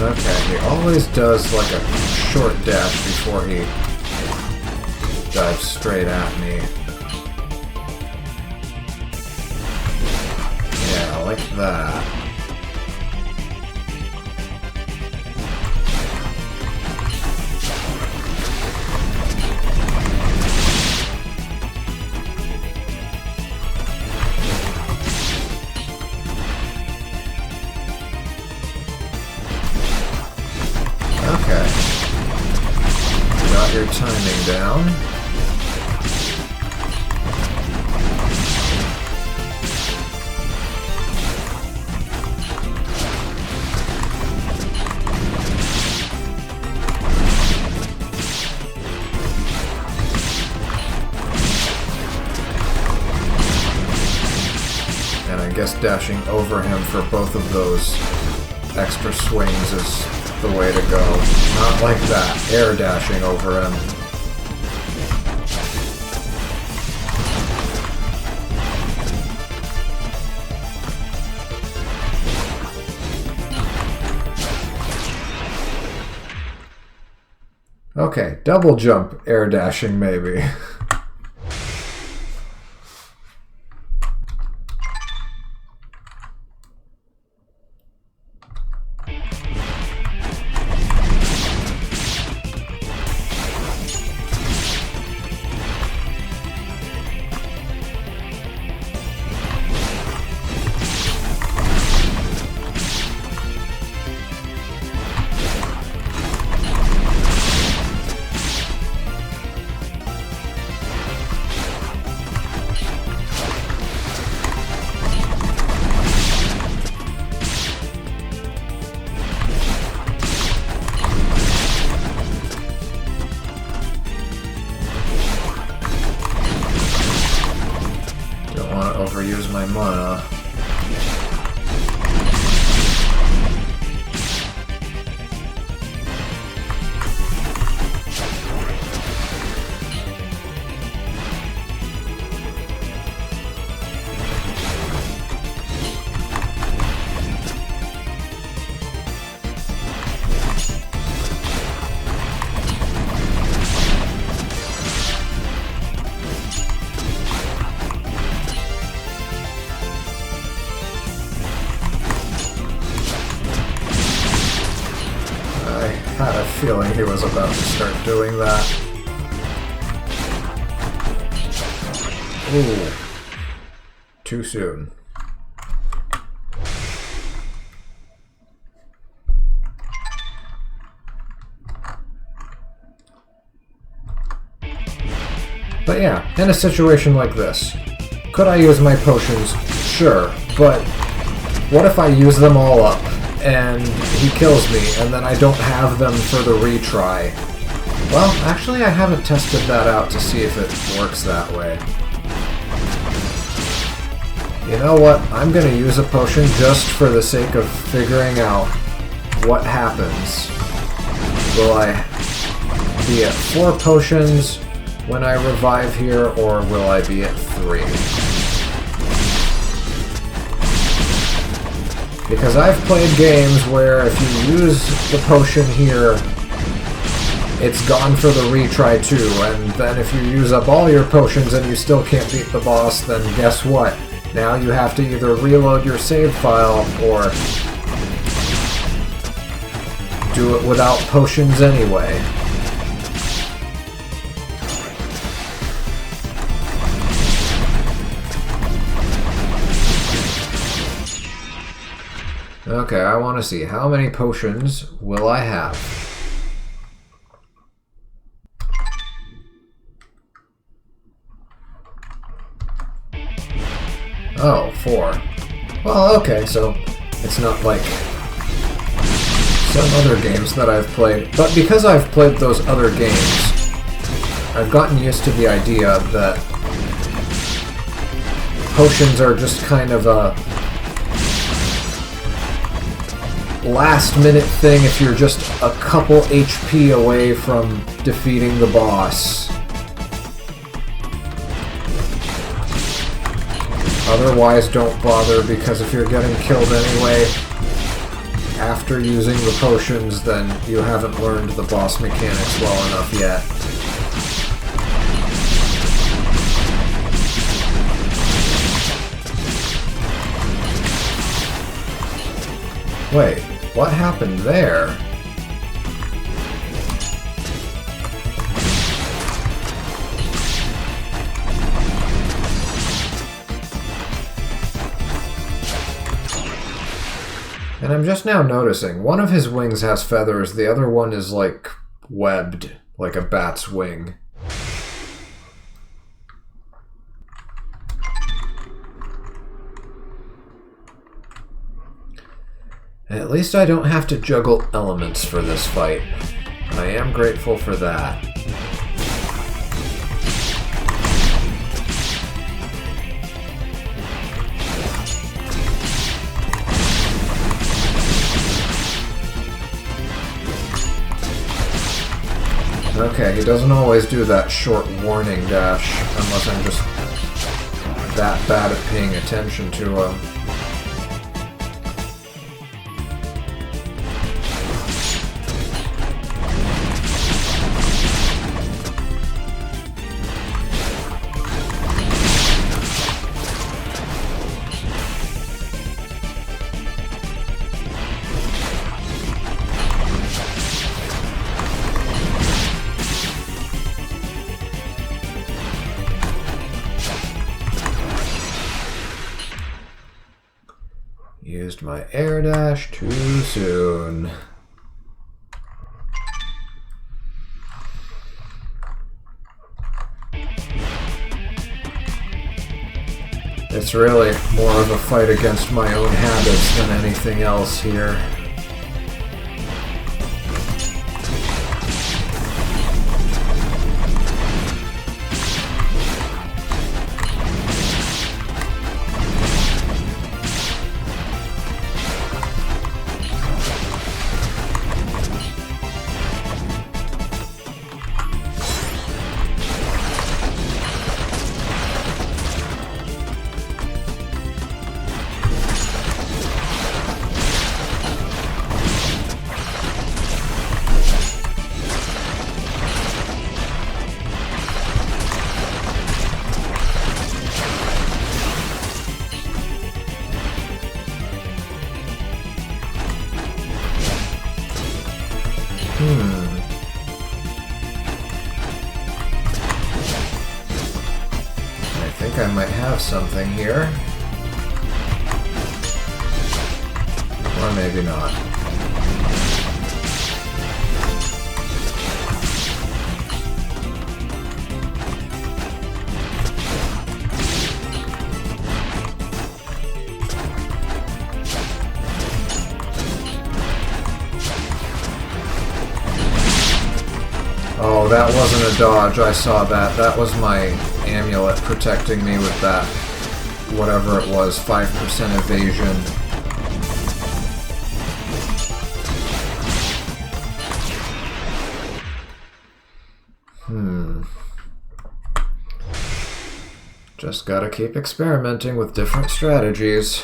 Okay, he always does like a short dash before he dives straight at me. Yeah, like that. Your timing down. And I guess dashing over him for both of those extra swings is the way to go. Not like that. Air dashing over him. Okay, double jump, air dashing maybe. Overuse my mana. I had a feeling he was about to start doing that. Ooh. Too soon. But yeah, in a situation like this, could I use my potions? Sure, but what if I use them all up? And he kills me, and then I don't have them for the retry. Well, actually I haven't tested that out to see if it works that way. You know what? I'm gonna use a potion just for the sake of figuring out what happens. Will I be at 4 potions when I revive here, or will I be at 3? Because I've played games where if you use the potion here, it's gone for the retry too, and then if you use up all your potions and you still can't beat the boss, then guess what? Now you have to either reload your save file or do it without potions anyway. Okay, I want to see how many potions will I have. Oh, 4. Well, okay, so it's not like some other games that I've played. But because I've played those other games, I've gotten used to the idea that potions are just kind of a last-minute thing if you're just a couple HP away from defeating the boss. Otherwise, don't bother, because if you're getting killed anyway after using the potions, then you haven't learned the boss mechanics well enough yet. Wait, what happened there? And I'm just now noticing, one of his wings has feathers, the other one is like webbed, like a bat's wing. At least I don't have to juggle elements for this fight. I am grateful for that. Okay, he doesn't always do that short warning dash, unless I'm just that bad at paying attention to him. Used my air dash too soon. It's really more of a fight against my own habits than anything else here. I think I might have something here. Or maybe not. Oh, that wasn't a dodge. I saw that. That was my amulet protecting me with that, whatever it was, 5% evasion. Just gotta keep experimenting with different strategies.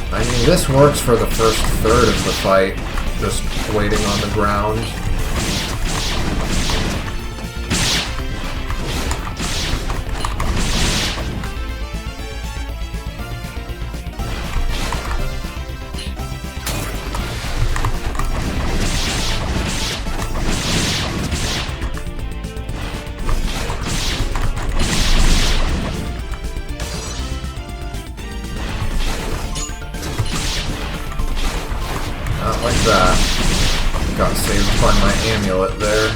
I mean, this works for the first third of the fight, just waiting on the ground. Not like that. Got saved by my amulet there.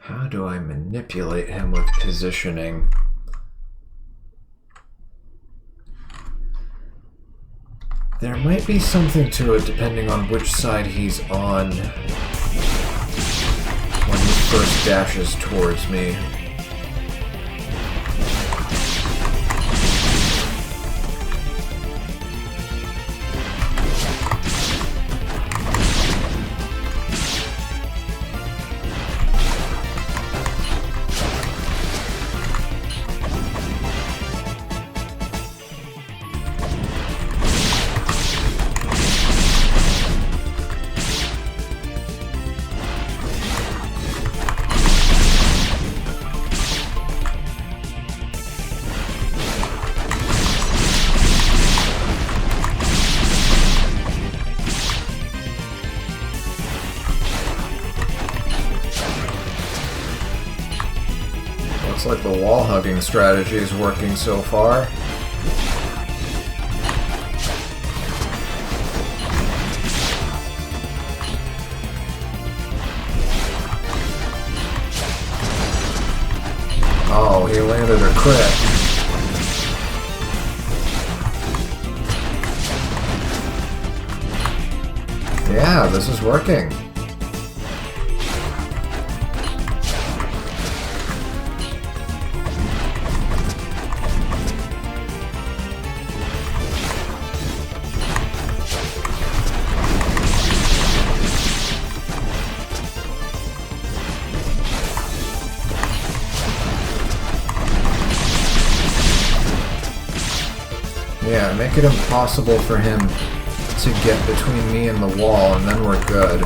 How do I manipulate him with positioning? There might be something to it depending on which side he's on when he first dashes towards me. Looks like the wall hugging strategy is working so far. Oh, he landed a crit. Yeah, this is working. Yeah, make it impossible for him to get between me and the wall, and then we're good.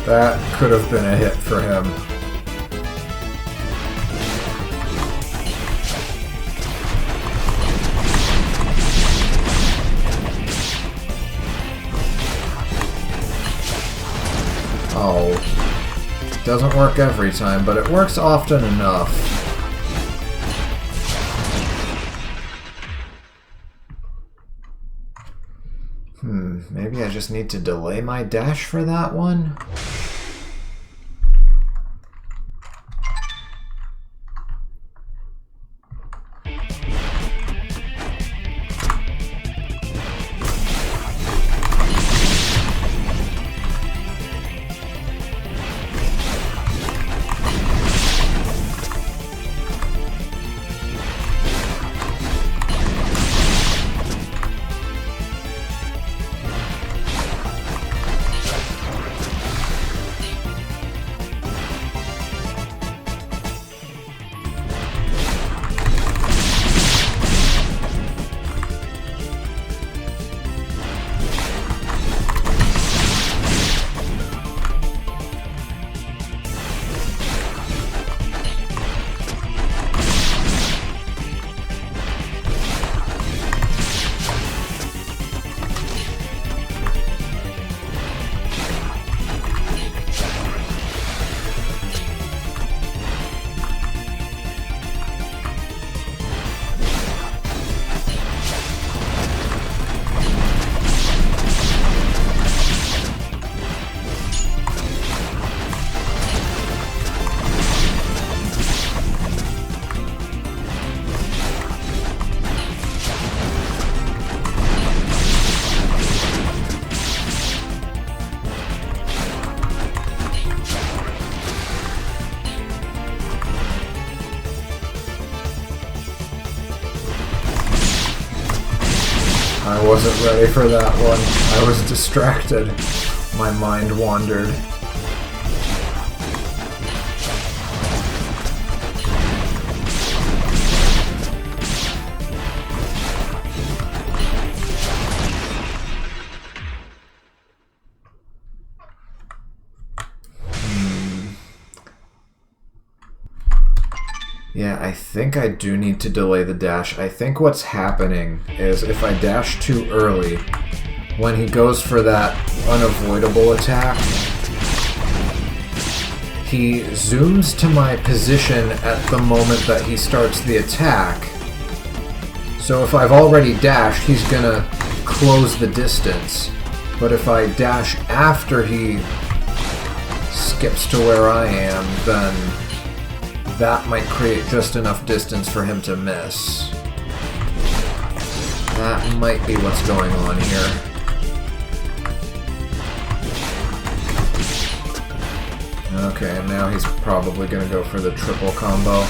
That could have been a hit for him. Oh. Doesn't work every time, but it works often enough. Maybe I just need to delay my dash for that one? I wasn't ready for that one. I was distracted. My mind wandered. Yeah, I think I do need to delay the dash. I think what's happening is if I dash too early, when he goes for that unavoidable attack, he zooms to my position at the moment that he starts the attack. So if I've already dashed, he's gonna close the distance. But if I dash after he skips to where I am, then that might create just enough distance for him to miss. That might be what's going on here. Okay, and now he's probably going to go for the triple combo.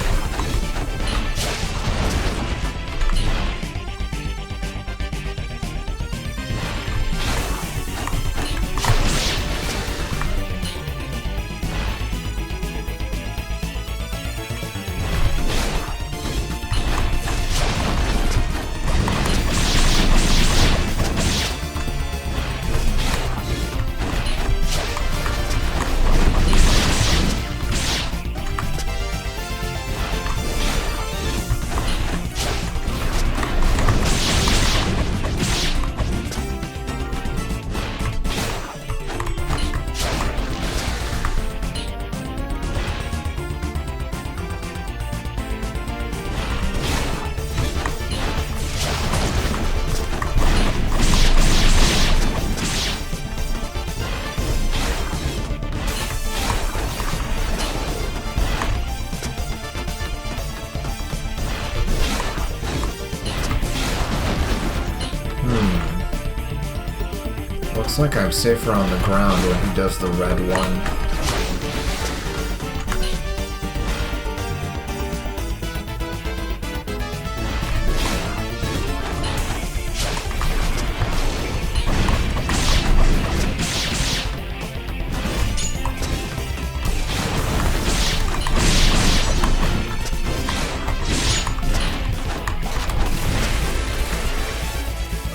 Looks like I'm safer on the ground when he does the red one.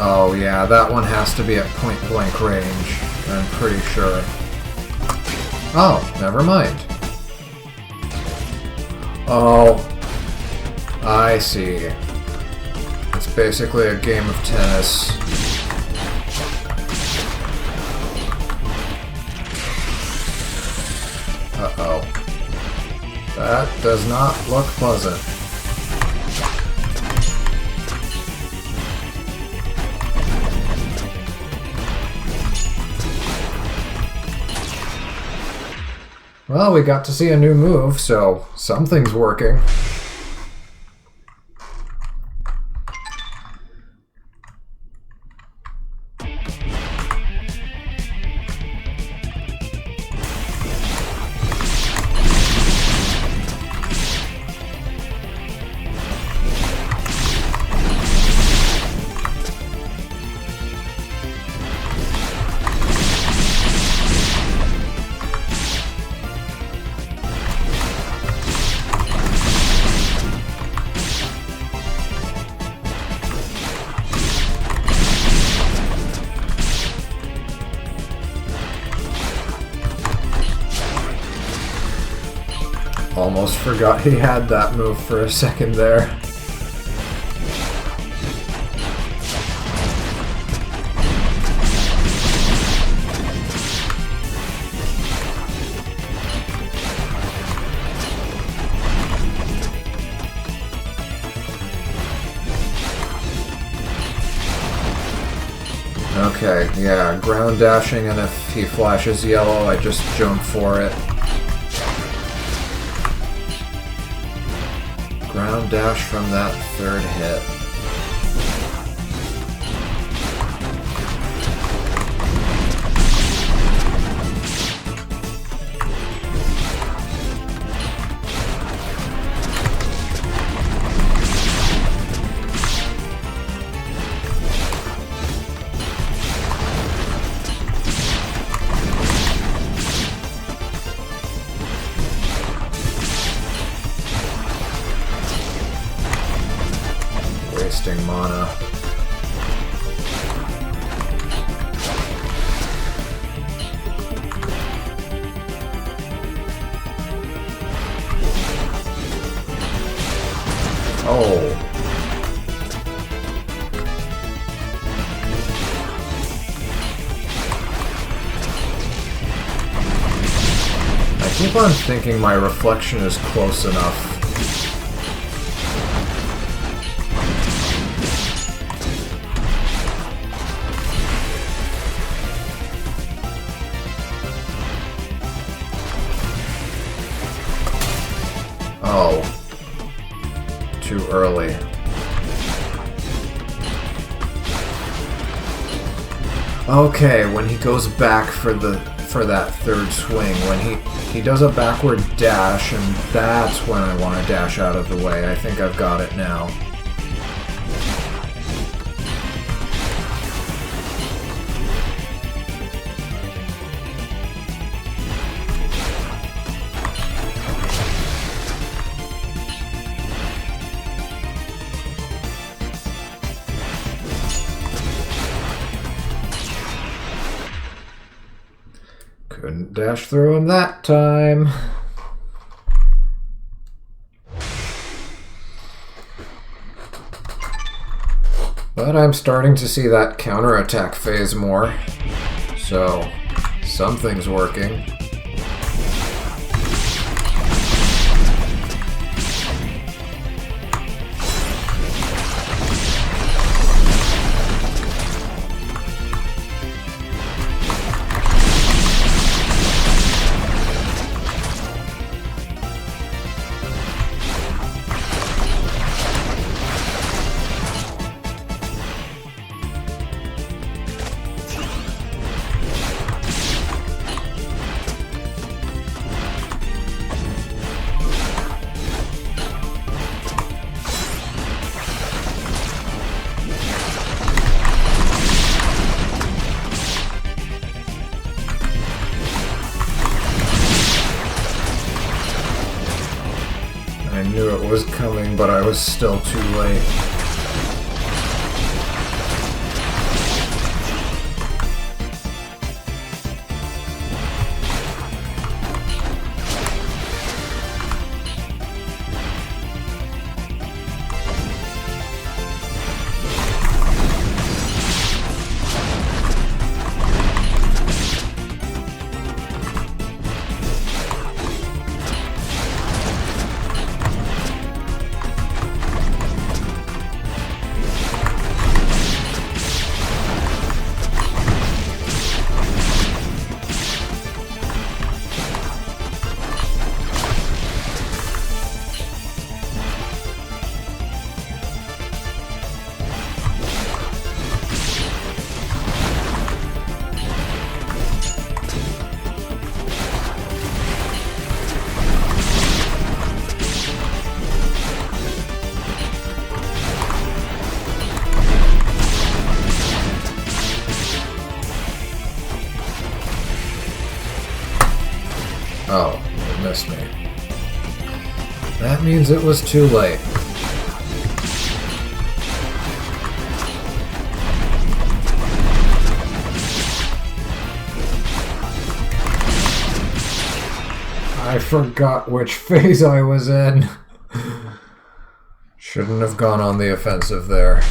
Oh yeah, that one has to be at point blank range, I'm pretty sure. Oh, never mind. Oh, I see. It's basically a game of tennis. Uh-oh. That does not look pleasant. Well, we got to see a new move, so something's working. Almost forgot he had that move for a second there. Okay, yeah, ground dashing, and if he flashes yellow, I just jump for it. Ground dash from that third hit. Wasting mana. Oh. I keep on thinking my reflection is close enough. Oh. Too early. Okay, when he goes back for that third swing, when he does a backward dash, and that's when I want to dash out of the way. I think I've got it now. Couldn't dash through him that time. But I'm starting to see that counterattack phase more. So, something's working. I knew it was coming, but I was still too late. Oh, it missed me. That means it was too late. I forgot which phase I was in. Shouldn't have gone on the offensive there.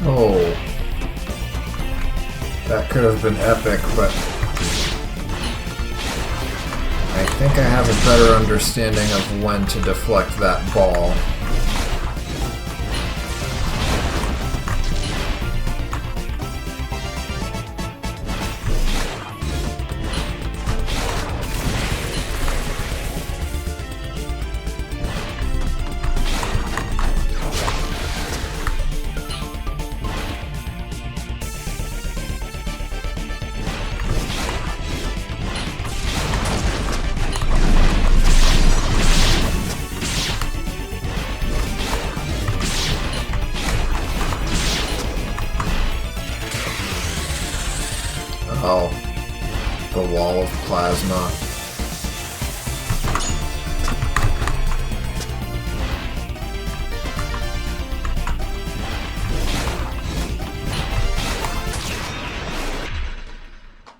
Oh, that could have been epic, but I think I have a better understanding of when to deflect that ball. Oh, the wall of plasma.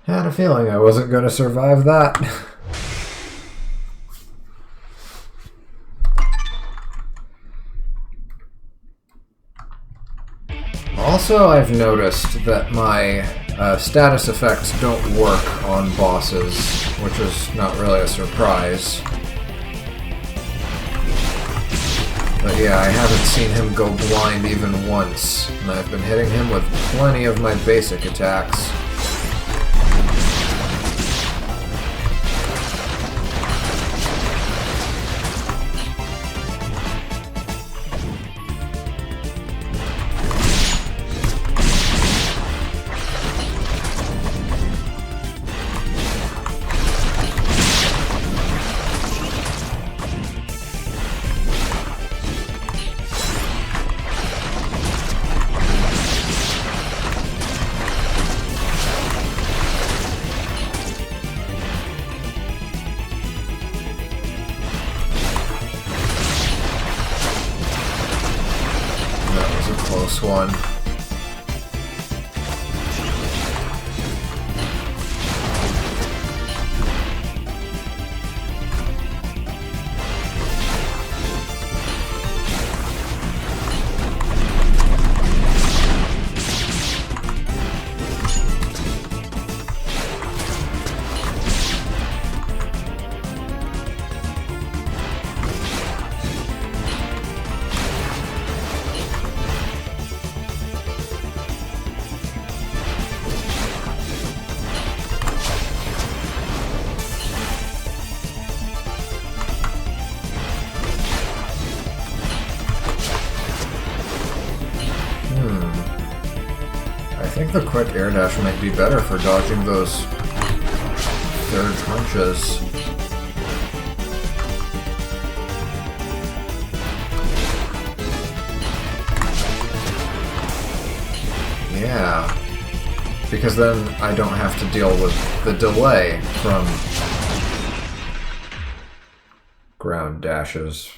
Had a feeling I wasn't going to survive that. Also, I've noticed that my status effects don't work on bosses, which is not really a surprise. But yeah, I haven't seen him go blind even once, and I've been hitting him with plenty of my basic attacks. Close one. a quick air dash might be better for dodging those third punches. Yeah, because then I don't have to deal with the delay from ground dashes.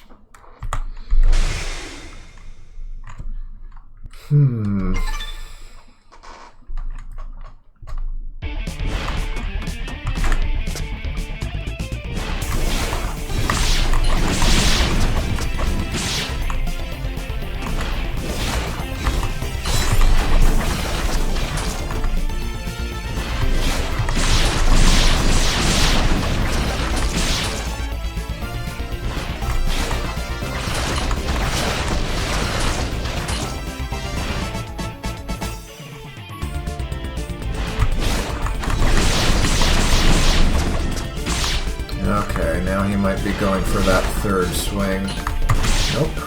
Okay, now he might be going for that third swing. Nope.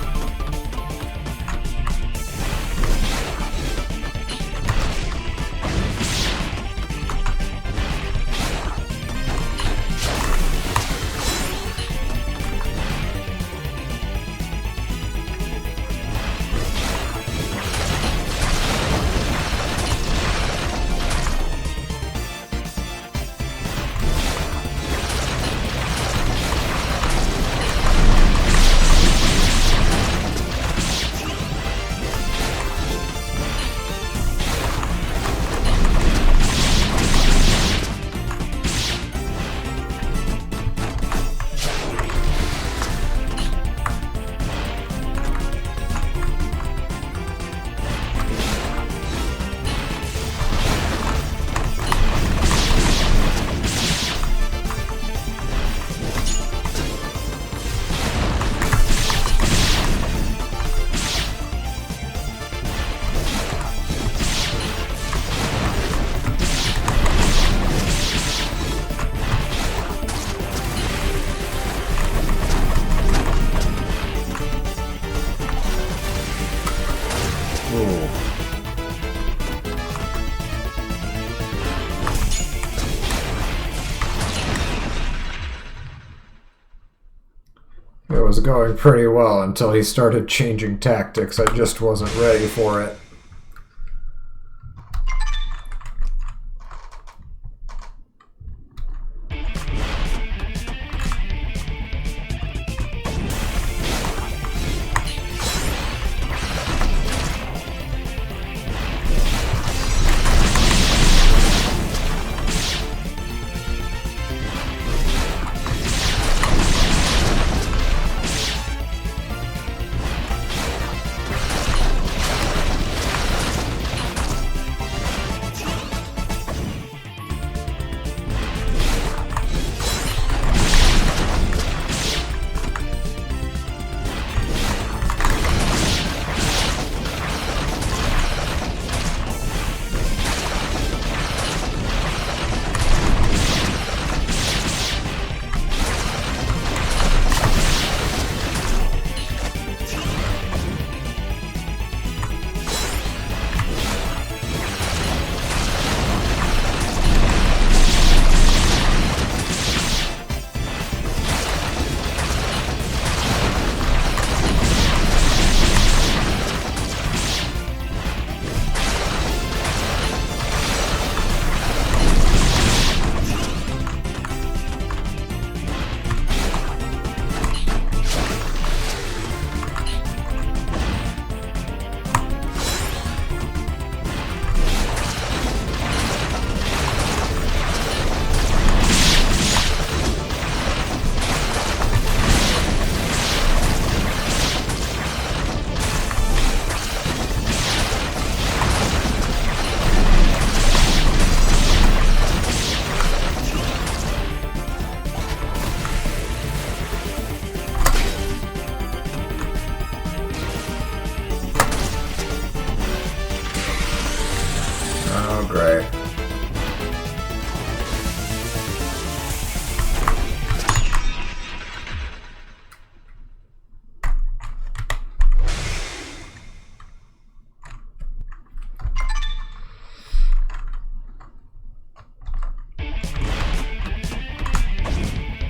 It was going pretty well until he started changing tactics. I just wasn't ready for it.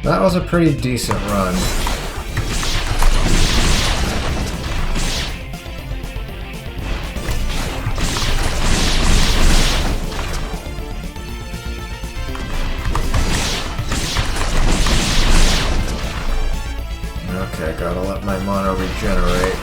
That was a pretty decent run. Okay, gotta let my mana regenerate.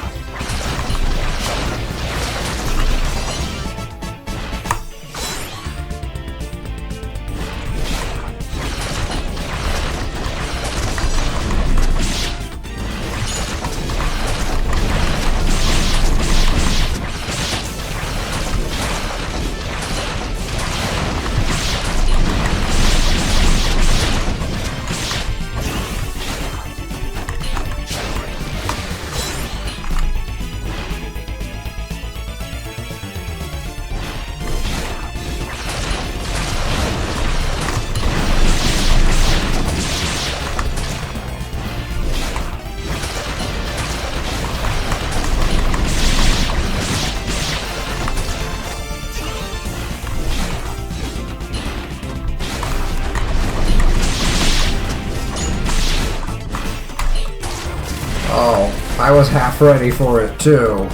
Oh, I was half ready for it too.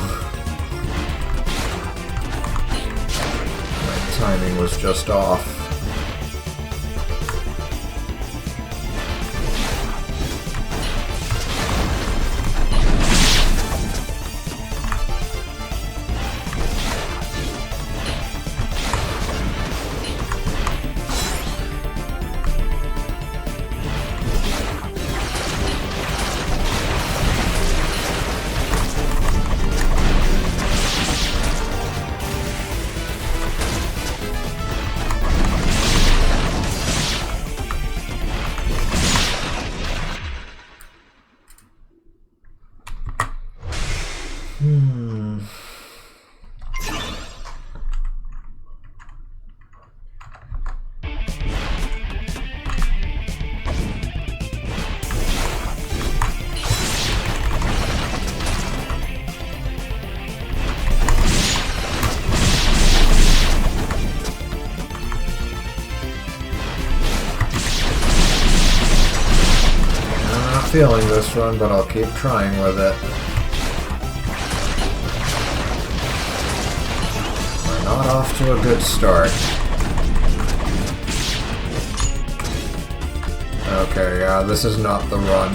My timing was just off. Feeling this one, but I'll keep trying with it. We're not off to a good start. Okay, yeah, this is not the run.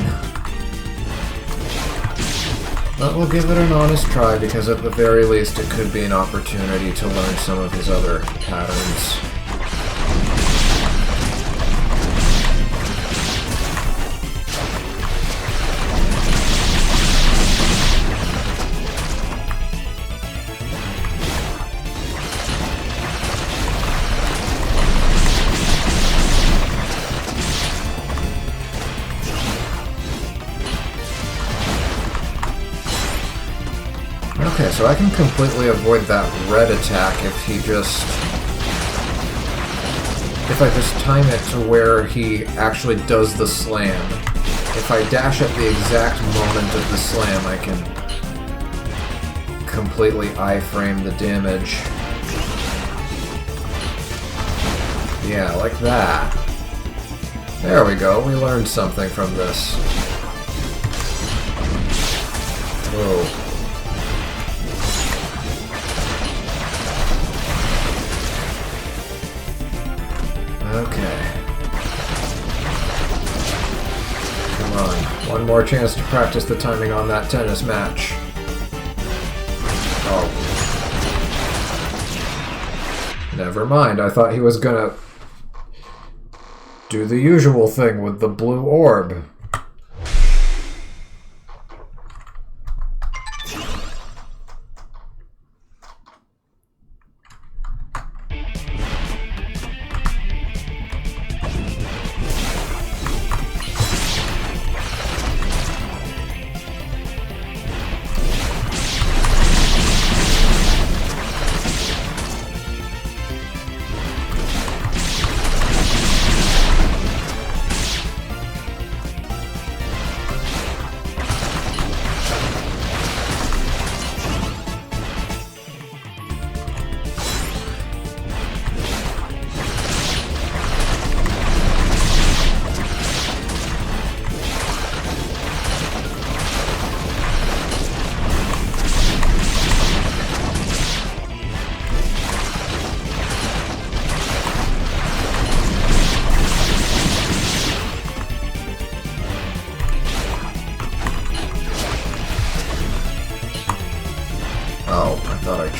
But we'll give it an honest try, because at the very least it could be an opportunity to learn some of his other patterns. Okay, so I can completely avoid that red attack if I just time it to where he actually does the slam. If I dash at the exact moment of the slam, I can completely iframe the damage. Yeah, like that. There we go, we learned something from this. Whoa. Okay. Come on. One more chance to practice the timing on that tennis match. Oh. Never mind. I thought he was gonna do the usual thing with the blue orb.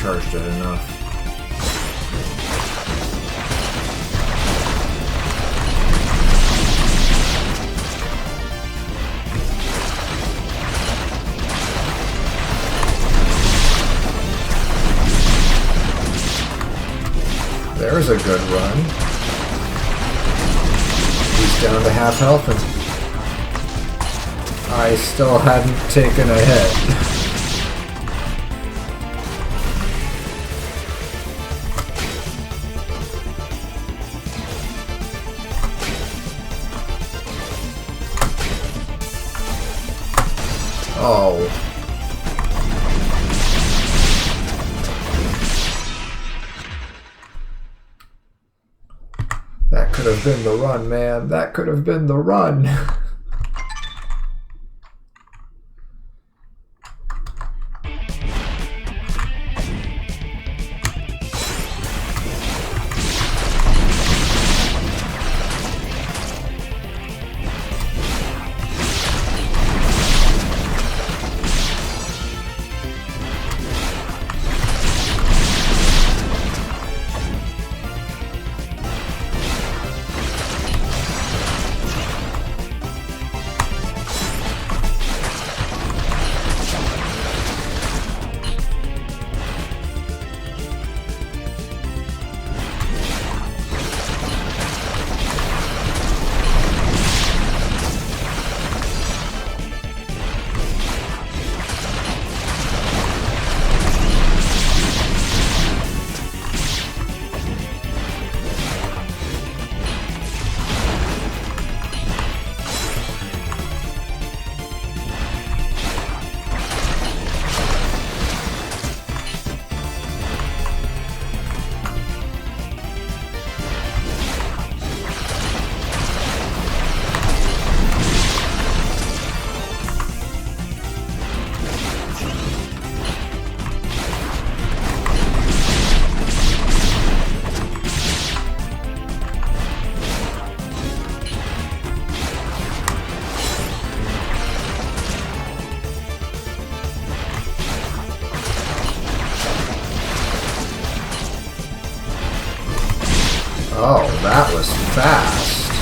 charged it enough. There's a good run. He's down to half health and I still hadn't taken a hit. Oh. That could have been the run, man. That could have been the run. Oh, that was fast.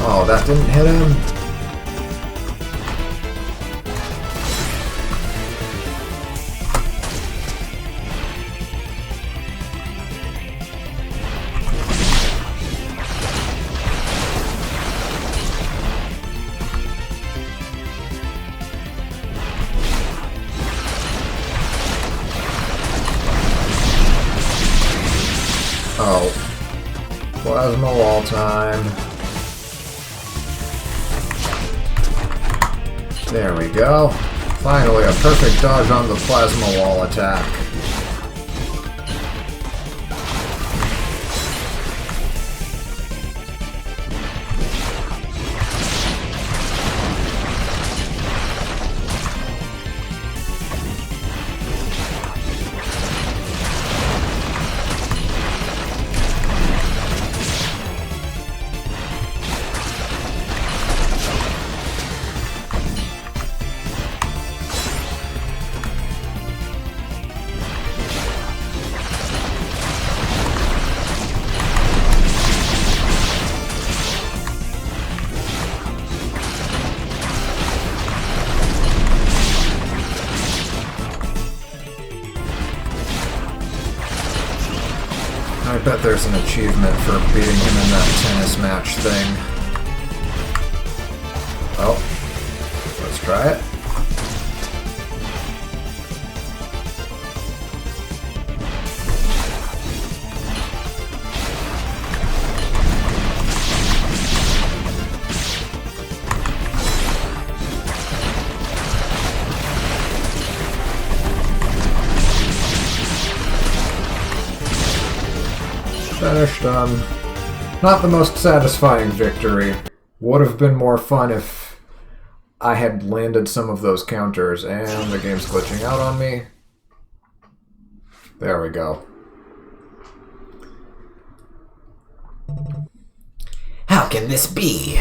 Oh, that didn't hit him. Oh, plasma wall time. There we go. Finally, a perfect dodge on the plasma wall attack. I bet there's an achievement for beating him in that tennis match thing. Oh, let's try it. Finished him. Not the most satisfying victory. Would have been more fun if I had landed some of those counters, and the game's glitching out on me. There we go. How can this be?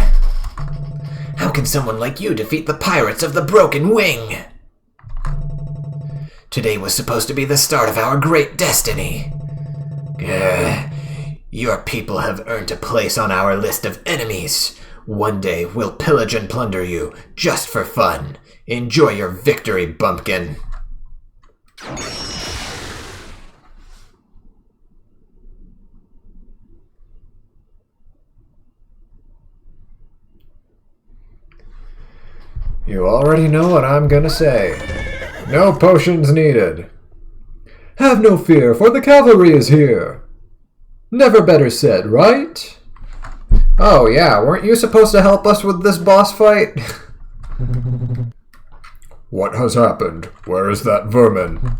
How can someone like you defeat the pirates of the Broken Wing? Today was supposed to be the start of our great destiny. Your people have earned a place on our list of enemies. One day we'll pillage and plunder you, just for fun. Enjoy your victory, bumpkin. You already know what I'm gonna say. No potions needed. Have no fear, for the cavalry is here. Never better said, right? Oh yeah, weren't you supposed to help us with this boss fight? What has happened? Where is that vermin?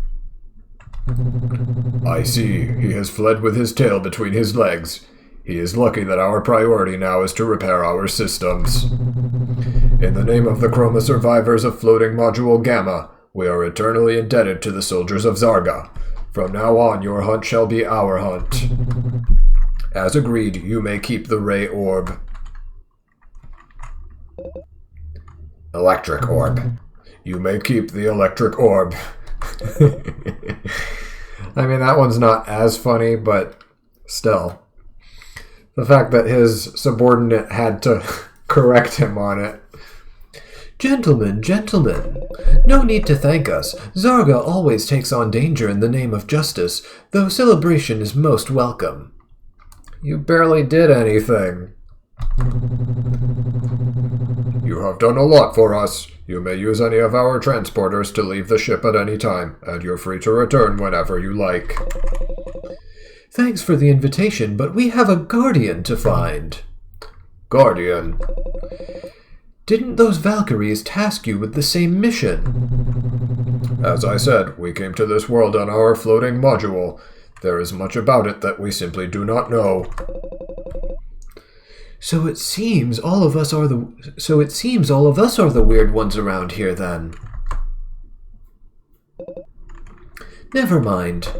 I see. He has fled with his tail between his legs. He is lucky that our priority now is to repair our systems. In the name of the Croma survivors of Floating Module Gamma, we are eternally indebted to the soldiers of Zarga. From now on, your hunt shall be our hunt. As agreed, you may keep the Ray Orb. Electric Orb. You may keep the Electric Orb. I mean, that one's not as funny, but still. The fact that his subordinate had to correct him on it. Gentlemen, no need to thank us. Zarga always takes on danger in the name of justice, though celebration is most welcome. You barely did anything. You have done a lot for us. You may use any of our transporters to leave the ship at any time, and you're free to return whenever you like. Thanks for the invitation, but we have a guardian to find. Guardian? Didn't those Valkyries task you with the same mission? As I said, we came to this world on our floating module. There is much about it that we simply do not know. So it seems all of us are the weird ones around here then. Never mind.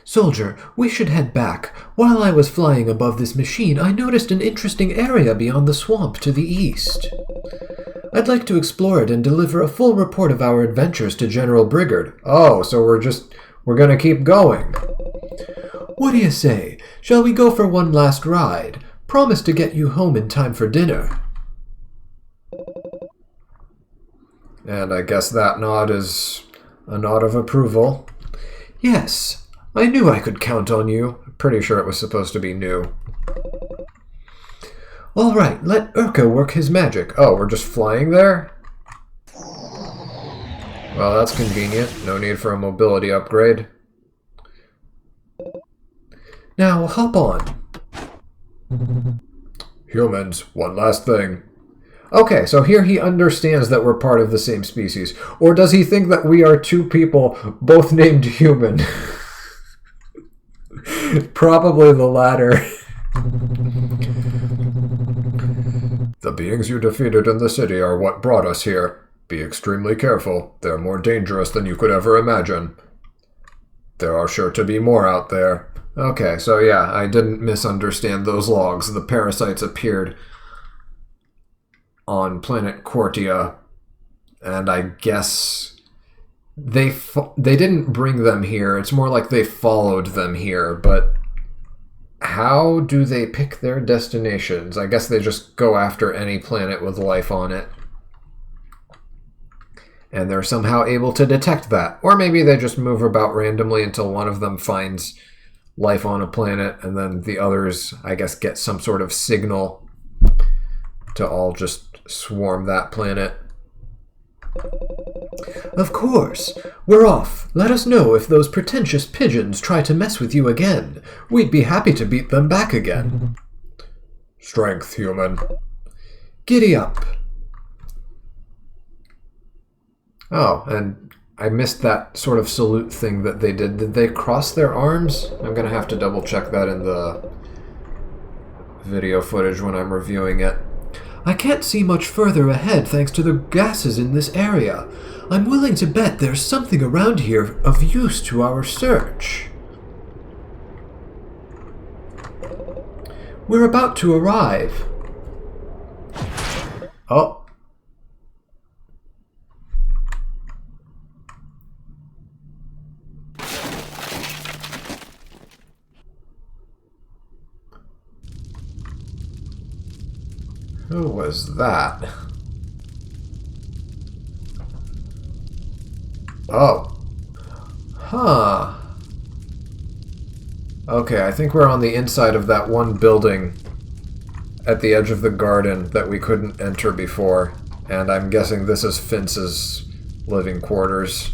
Soldier, we should head back. While I was flying above this machine, I noticed an interesting area beyond the swamp to the east. I'd like to explore it and deliver a full report of our adventures to General Brigard. Oh, so we're gonna keep going. What do you say? Shall we go for one last ride? Promise to get you home in time for dinner. And I guess that nod is a nod of approval. Yes. I knew I could count on you. Pretty sure it was supposed to be new. All right, let Irka work his magic. Oh, we're just flying there? Well, that's convenient. No need for a mobility upgrade. Now, hop on. Humans, one last thing. Okay, so here he understands that we're part of the same species. Or does he think that we are two people, both named human? Probably the latter. The beings you defeated in the city are what brought us here. Be extremely careful. They're more dangerous than you could ever imagine. There are sure to be more out there. Okay, so yeah, I didn't misunderstand those logs. The parasites appeared on planet Quartia, and I guess they didn't bring them here. It's more like they followed them here, but how do they pick their destinations? I guess they just go after any planet with life on it. And they're somehow able to detect that. Or maybe they just move about randomly until one of them finds life on a planet, and then the others, I guess, get some sort of signal to all just swarm that planet. Of course. We're off. Let us know if those pretentious pigeons try to mess with you again. We'd be happy to beat them back again. Strength, human. Giddy up. Oh, and I missed that sort of salute thing that they did. Did they cross their arms? I'm going to have to double check that in the video footage when I'm reviewing it. I can't see much further ahead thanks to the gases in this area. I'm willing to bet there's something around here of use to our search. We're about to arrive. Oh. Who was that? Oh. Huh. Okay, I think we're on the inside of that one building at the edge of the garden that we couldn't enter before. And I'm guessing this is Fince's living quarters.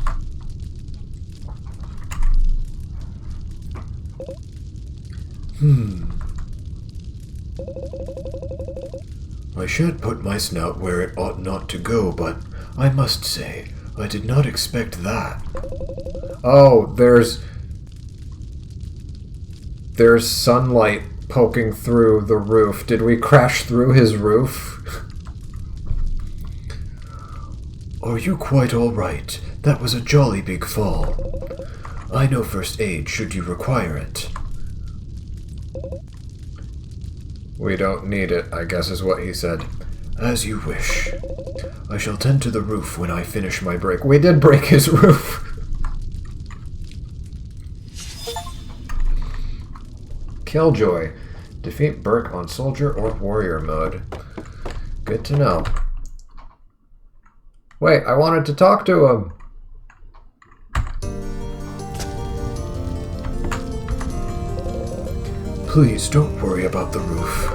I shan't put my snout where it ought not to go, but I must say, I did not expect that. Oh, there's sunlight poking through the roof. Did we crash through his roof? Are you quite all right? That was a jolly big fall. I know first aid should you require it. We don't need it, I guess is what he said. As you wish. I shall tend to the roof when I finish my break. We did break his roof. Killjoy. Defeat Birk on soldier or warrior mode. Good to know. Wait, I wanted to talk to him. Please don't worry about the roof.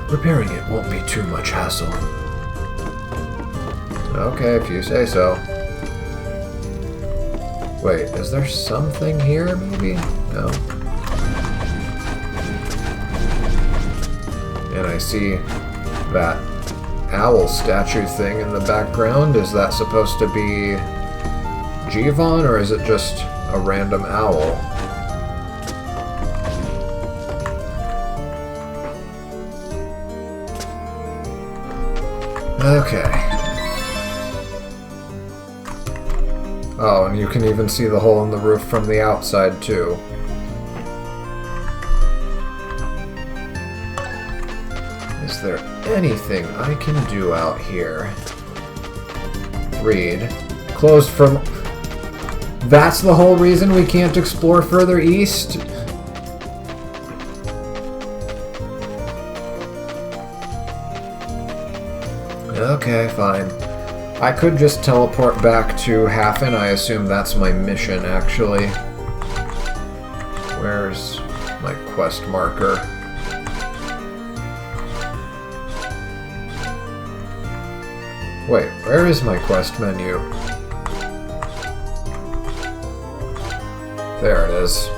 Repairing it won't be too much hassle. Okay, if you say so. Wait, is there something here, maybe? No. And I see that owl statue thing in the background. Is that supposed to be Jivon, or is it just a random owl? Okay. Oh, and you can even see the hole in the roof from the outside, too. Is there anything I can do out here? Read. Closed for... That's the whole reason we can't explore further east? Okay, fine. I could just teleport back to Hafen. I assume that's my mission, actually. Where's my quest marker? Wait, where is my quest menu? There it is.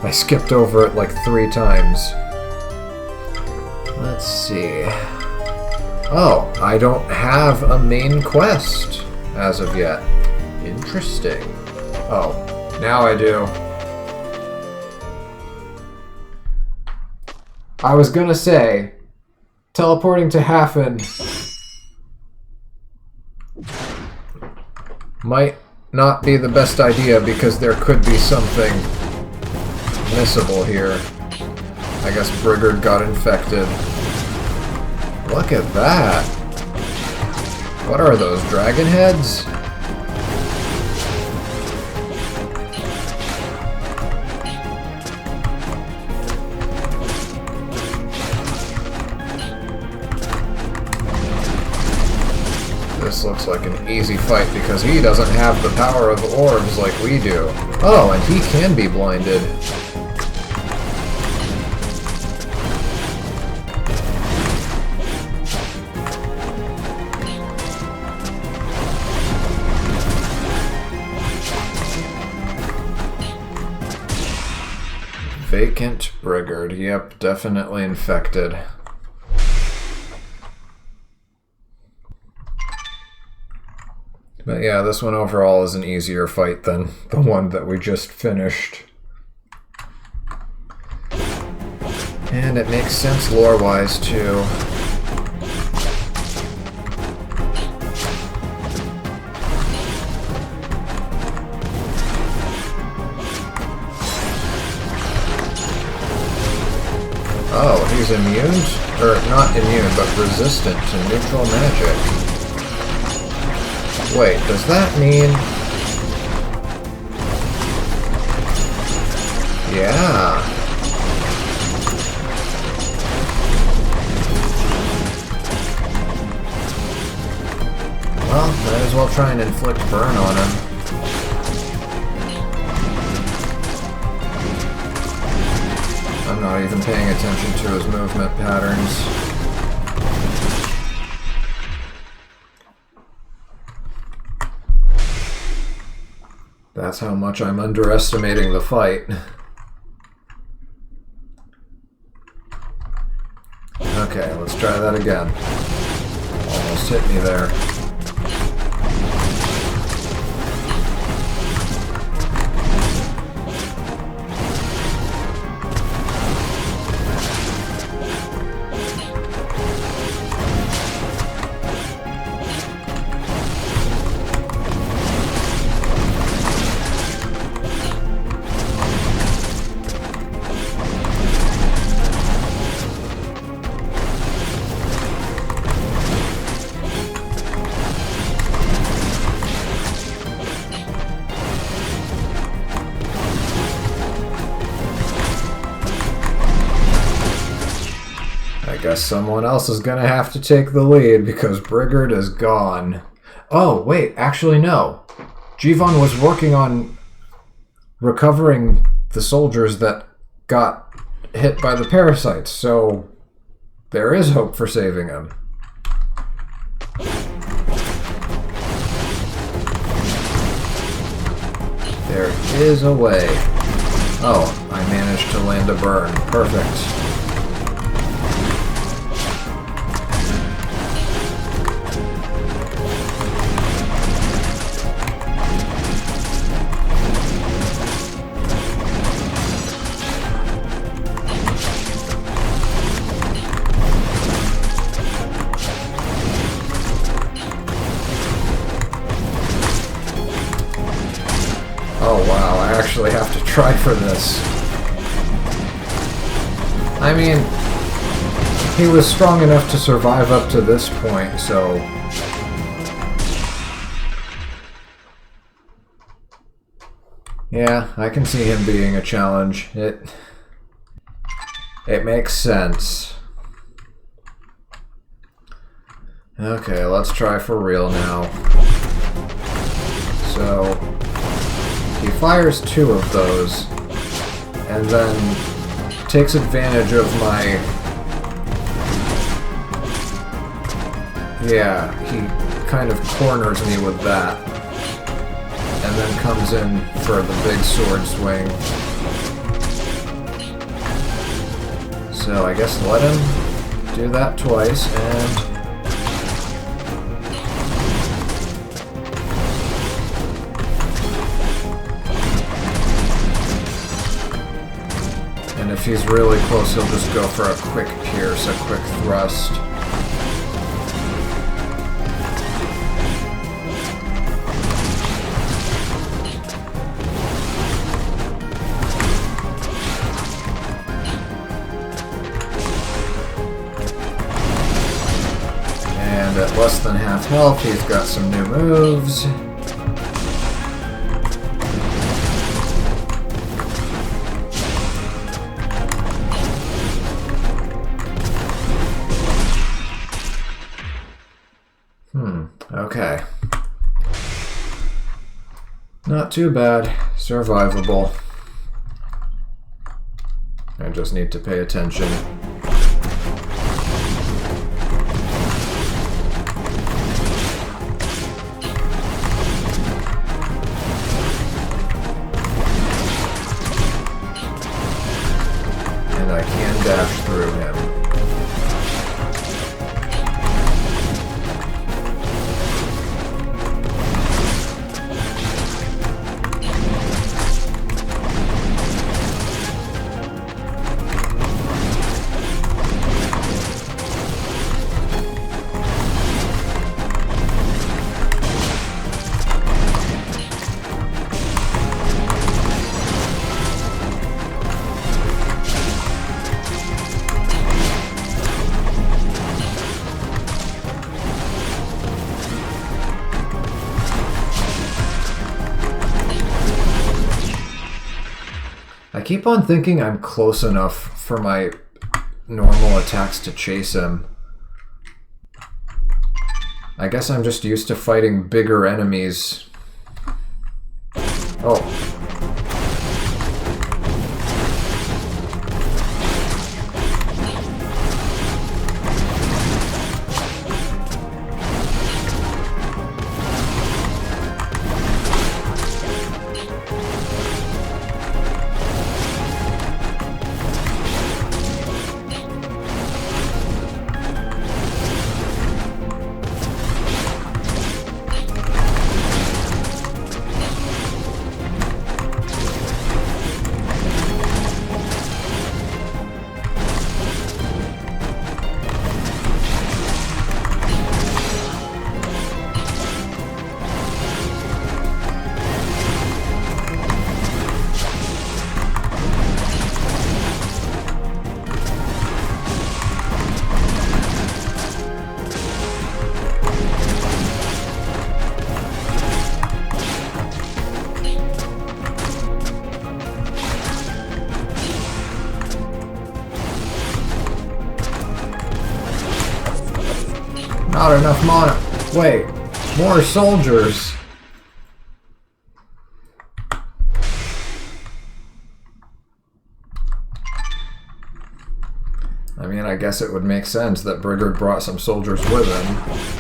I skipped over it like 3 times. Let's see... Oh, I don't have a main quest as of yet. Interesting. Oh, now I do. I was gonna say, teleporting to Hafen might not be the best idea because there could be something missable here. I guess Brigard got infected. Look at that! What are those, dragon heads? This looks like an easy fight because he doesn't have the power of orbs like we do. Oh, and he can be blinded. Vacant Brigard. Yep, definitely infected. But yeah, this one overall is an easier fight than the one that we just finished. And it makes sense lore-wise, too. he's immune, or not immune, but resistant to neutral magic. Wait, does that mean... Yeah. Well, might as well try and inflict burn on him. I'm not even paying attention to his movement patterns. That's how much I'm underestimating the fight. Okay, let's try that again. Almost hit me there. I guess someone else is gonna have to take the lead because Brigard is gone. Oh, wait, actually no. Jivon was working on recovering the soldiers that got hit by the parasites, so there is hope for saving him. There is a way. Oh, I managed to land a burn. Perfect. Oh wow, I actually have to try for this. I mean, he was strong enough to survive up to this point, so... Yeah, I can see him being a challenge. It makes sense. Okay, let's try for real now. So... he fires 2 of those, and then takes advantage of my... Yeah, he kind of corners me with that. And then comes in for the big sword swing. So I guess let him do that twice, and... and if he's really close, he'll just go for a quick pierce, a quick thrust. And at less than half health, he's got some new moves. Okay. Not too bad. Survivable. I just need to pay attention. And I can dash through him. keep on thinking I'm close enough for my normal attacks to chase him. I guess I'm just used to fighting bigger enemies. Oh. Not enough mana. Wait, more soldiers. I mean, I guess it would make sense that Brigard brought some soldiers with him.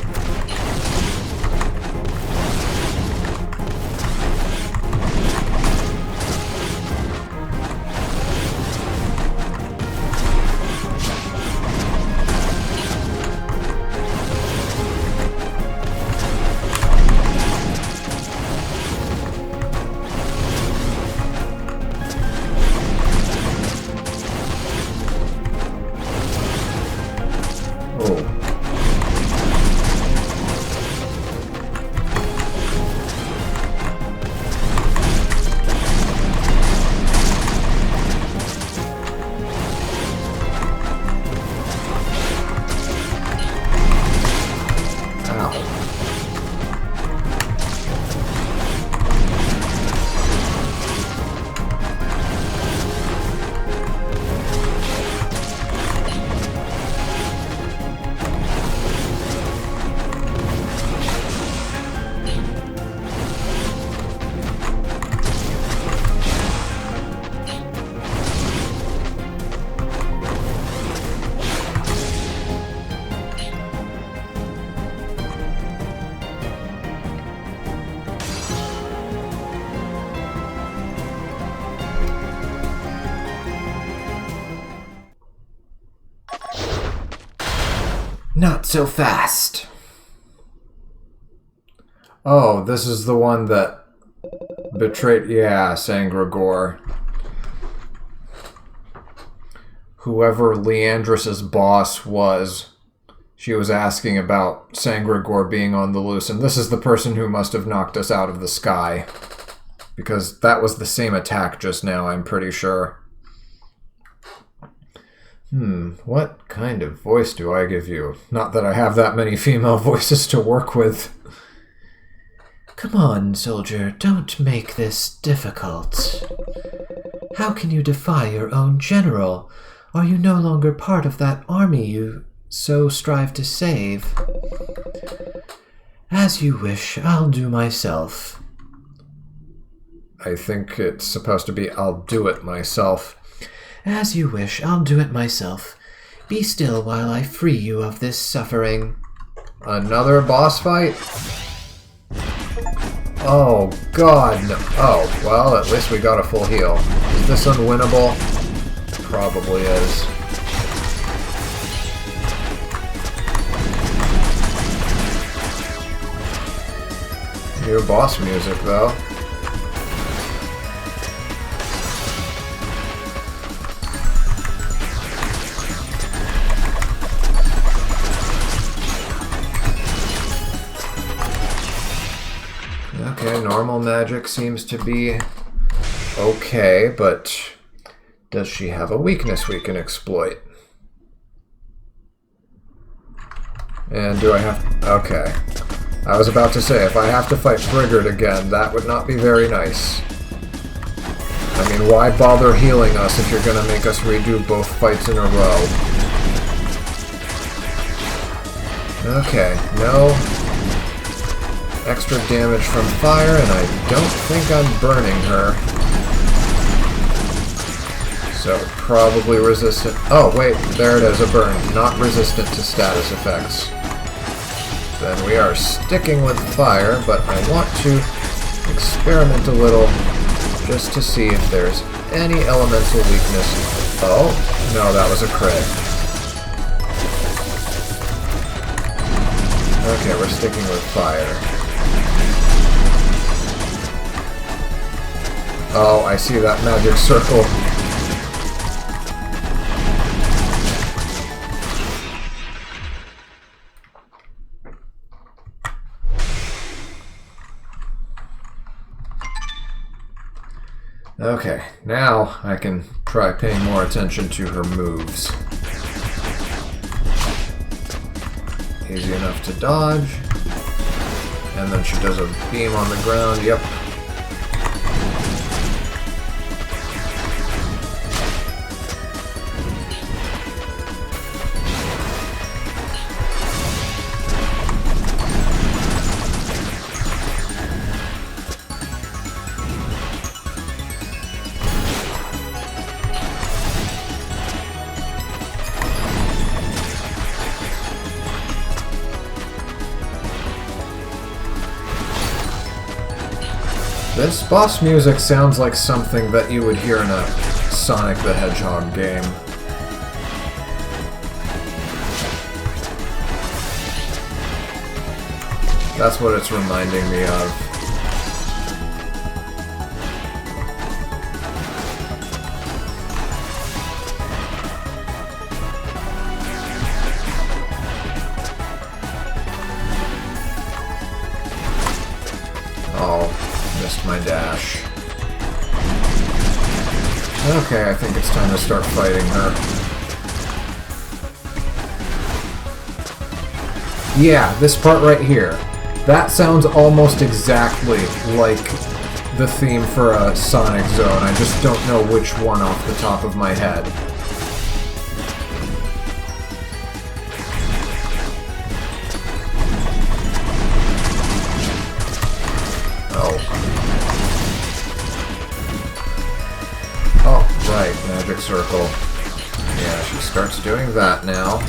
Not so fast. Oh, this is the one that betrayed... Yeah, Sangragor. Whoever Leandris's boss was, she was asking about Sangragor being on the loose, and this is the person who must have knocked us out of the sky. Because that was the same attack just now, I'm pretty sure. What kind of voice do I give you? Not that I have that many female voices to work with. Come on, soldier, don't make this difficult. How can you defy your own general? Are you no longer part of that army you so strive to save? As you wish, I'll do myself. I think it's supposed to be, I'll do it myself. As you wish, I'll do it myself. Be still while I free you of this suffering. Another boss fight? Oh, God. No. Oh, well, at least we got a full heal. Is this unwinnable? Probably is. New boss music, though. Okay, normal magic seems to be okay, but does she have a weakness we can exploit? And do I have... Okay. I was about to say, if I have to fight Brigard again, that would not be very nice. I mean, why bother healing us if you're gonna make us redo both fights in a row? Okay, no extra damage from fire, and I don't think I'm burning her. So, probably resistant. Oh, wait, there it is, a burn. Not resistant to status effects. Then we are sticking with fire, but I want to experiment a little just to see if there's any elemental weakness. Oh, no, that was a crit. Okay, we're sticking with fire. Oh, I see that magic circle. Okay, now I can try paying more attention to her moves. Easy enough to dodge. And then she does a beam on the ground, yep. This boss music sounds like something that you would hear in a Sonic the Hedgehog game. That's what it's reminding me of. My dash. Okay, I think it's time to start fighting her. Yeah, this part right here. That sounds almost exactly like the theme for a Sonic Zone. I just don't know which one off the top of my head. Right, magic circle. Yeah, she starts doing that now.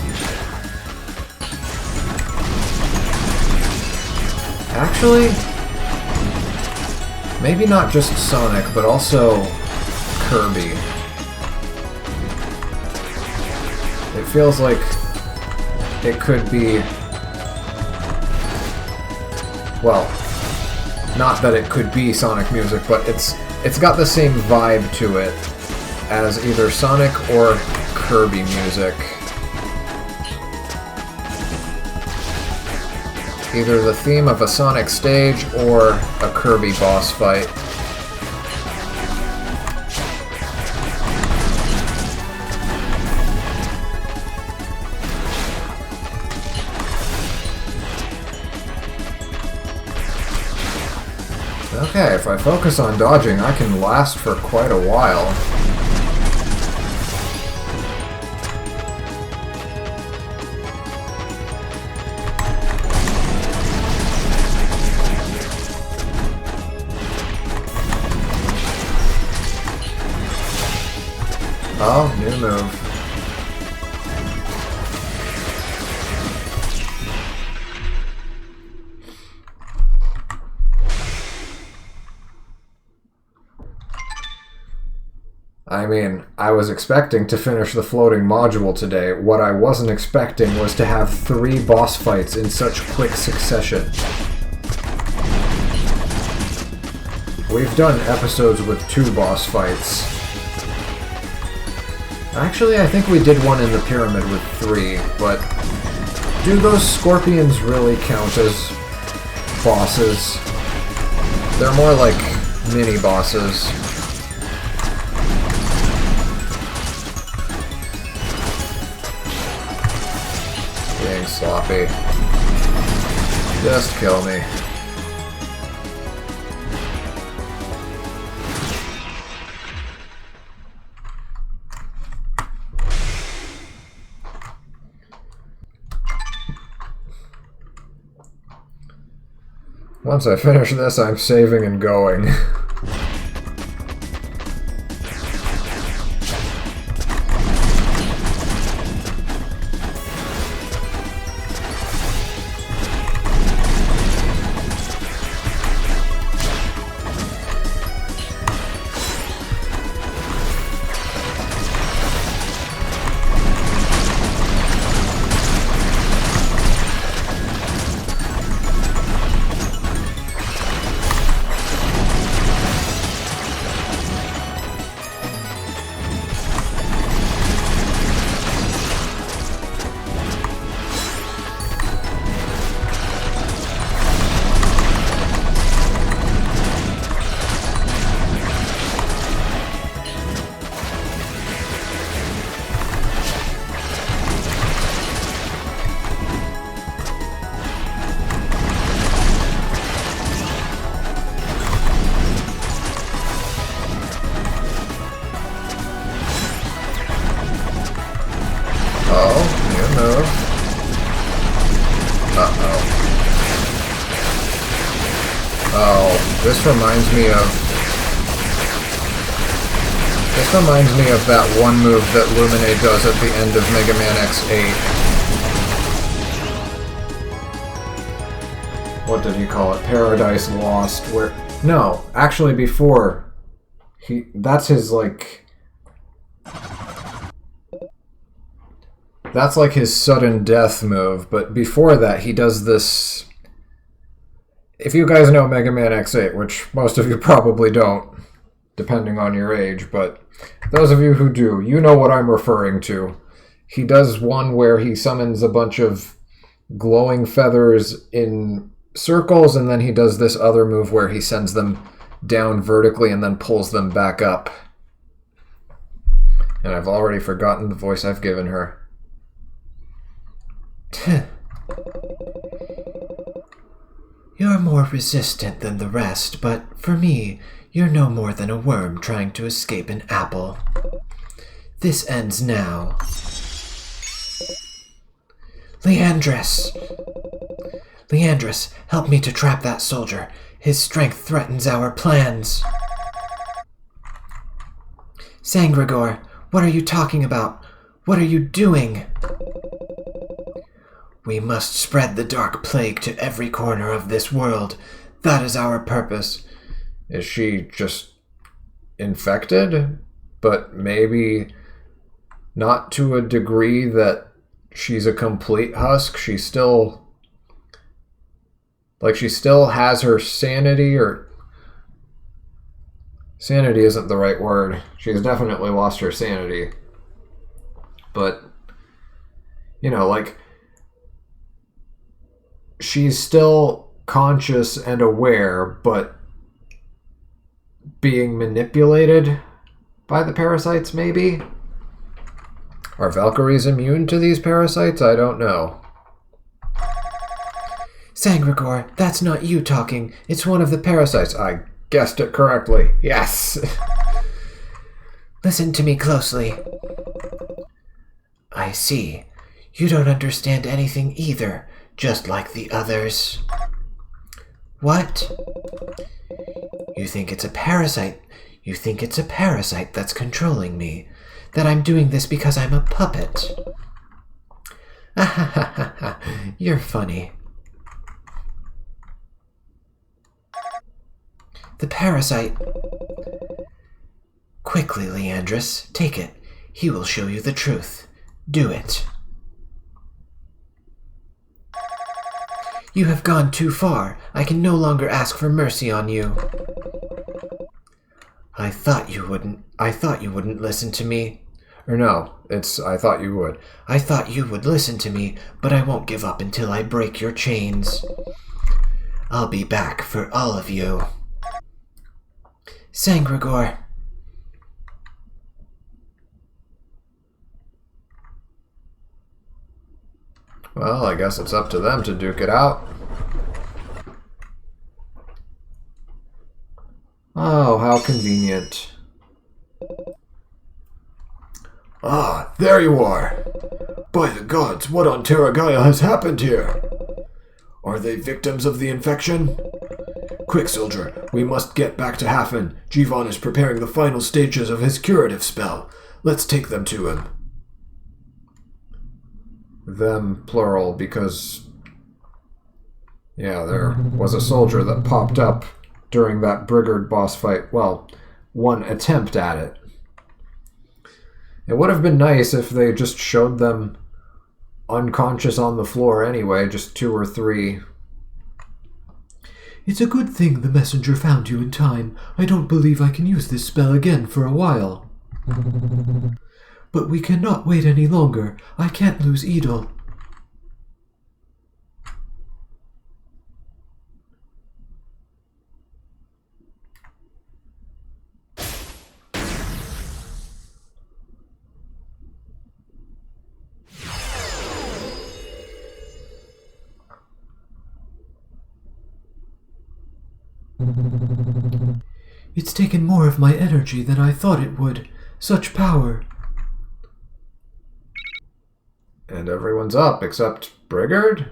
Actually, maybe not just Sonic, but also Kirby. It feels like it could be... Well, not that it could be Sonic music, but it's got the same vibe to it as either Sonic or Kirby music. Either the theme of a Sonic stage or a Kirby boss fight. Okay, if I focus on dodging, I can last for quite a while. Oh, new move. I mean, I was expecting to finish the floating module today. What I wasn't expecting was to have 3 boss fights in such quick succession. We've done episodes with 2 boss fights. Actually, I think we did one in the pyramid with 3, but do those scorpions really count as bosses? They're more like mini-bosses. Being sloppy. Just kill me. Once I finish this, I'm saving and going. This reminds me of that one move that Lumine does at the end of Mega Man X8. What did he call it? Paradise Lost, where... No, actually before. That's his, like... That's like his sudden death move, but before that he does this... If you guys know Mega Man X8, which most of you probably don't, depending on your age, but those of you who do, you know what I'm referring to. He does one where he summons a bunch of glowing feathers in circles, and then he does this other move where he sends them down vertically and then pulls them back up. And I've already forgotten the voice I've given her. You're more resistant than the rest, but for me, you're no more than a worm trying to escape an apple. This ends now. Leandris! Leandris, help me to trap that soldier. His strength threatens our plans. Sangrigor, what are you talking about? What are you doing? We must spread the dark plague to every corner of this world. That is our purpose. Is she just infected? But maybe not to a degree that she's a complete husk. She still... Like, she still has her sanity, or... Sanity isn't the right word. She's definitely lost her sanity. But, you know, like... She's still conscious and aware, but being manipulated by the parasites, maybe? Are Valkyries immune to these parasites? I don't know. Sangrigor, that's not you talking. It's one of the parasites. I guessed it correctly. Yes! Listen to me closely. I see. You don't understand anything either. Just like the others. What? You think it's a parasite. You think it's a parasite that's controlling me. That I'm doing this because I'm a puppet. Ah, you're funny. The parasite. Quickly, Leandris, take it. He will show you the truth. Do it. You have gone too far. I can no longer ask for mercy on you. I thought you wouldn't listen to me. Or no, it's I thought you would. I thought you would listen to me, but I won't give up until I break your chains. I'll be back for all of you. Sangrigor. Well, I guess it's up to them to duke it out. Oh, how convenient. Ah, there you are. By the gods, what on Terra Gaia has happened here? Are they victims of the infection? Quick, soldier, we must get back to Hafen. Jivan is preparing the final stages of his curative spell. Let's take them to him. Them, plural, because... yeah, there was a soldier that popped up during that Brigard boss fight. Well, one attempt at it. It would have been nice if they just showed them unconscious on the floor anyway, just 2 or 3. It's a good thing the messenger found you in time. I don't believe I can use this spell again for a while. But we cannot wait any longer. I can't lose Edel. It's taken more of my energy than I thought it would. Such power. And everyone's up except Brigard?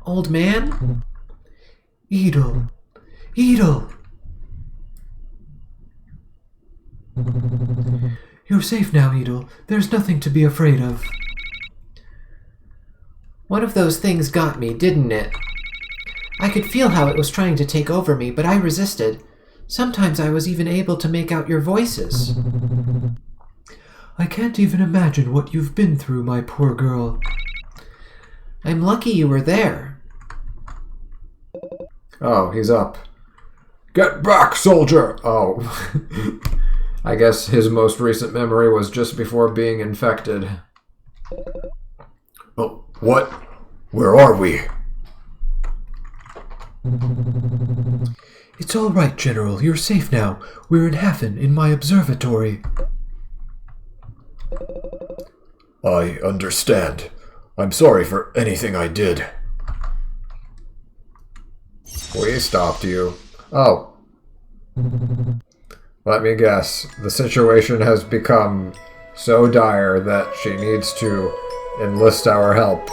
Old man? Edel. Edel! You're safe now, Edel. There's nothing to be afraid of. One of those things got me, didn't it? I could feel how it was trying to take over me, but I resisted. Sometimes I was even able to make out your voices. I can't even imagine what you've been through, my poor girl. I'm lucky you were there. Oh, he's up. Get back, soldier! Oh. I guess his most recent memory was just before being infected. Oh, what? Where are we? It's all right, General. You're safe now. We're in Hafen, in my observatory. I understand. I'm sorry for anything I did. We stopped you. Oh. Let me guess. The situation has become so dire that she needs to enlist our help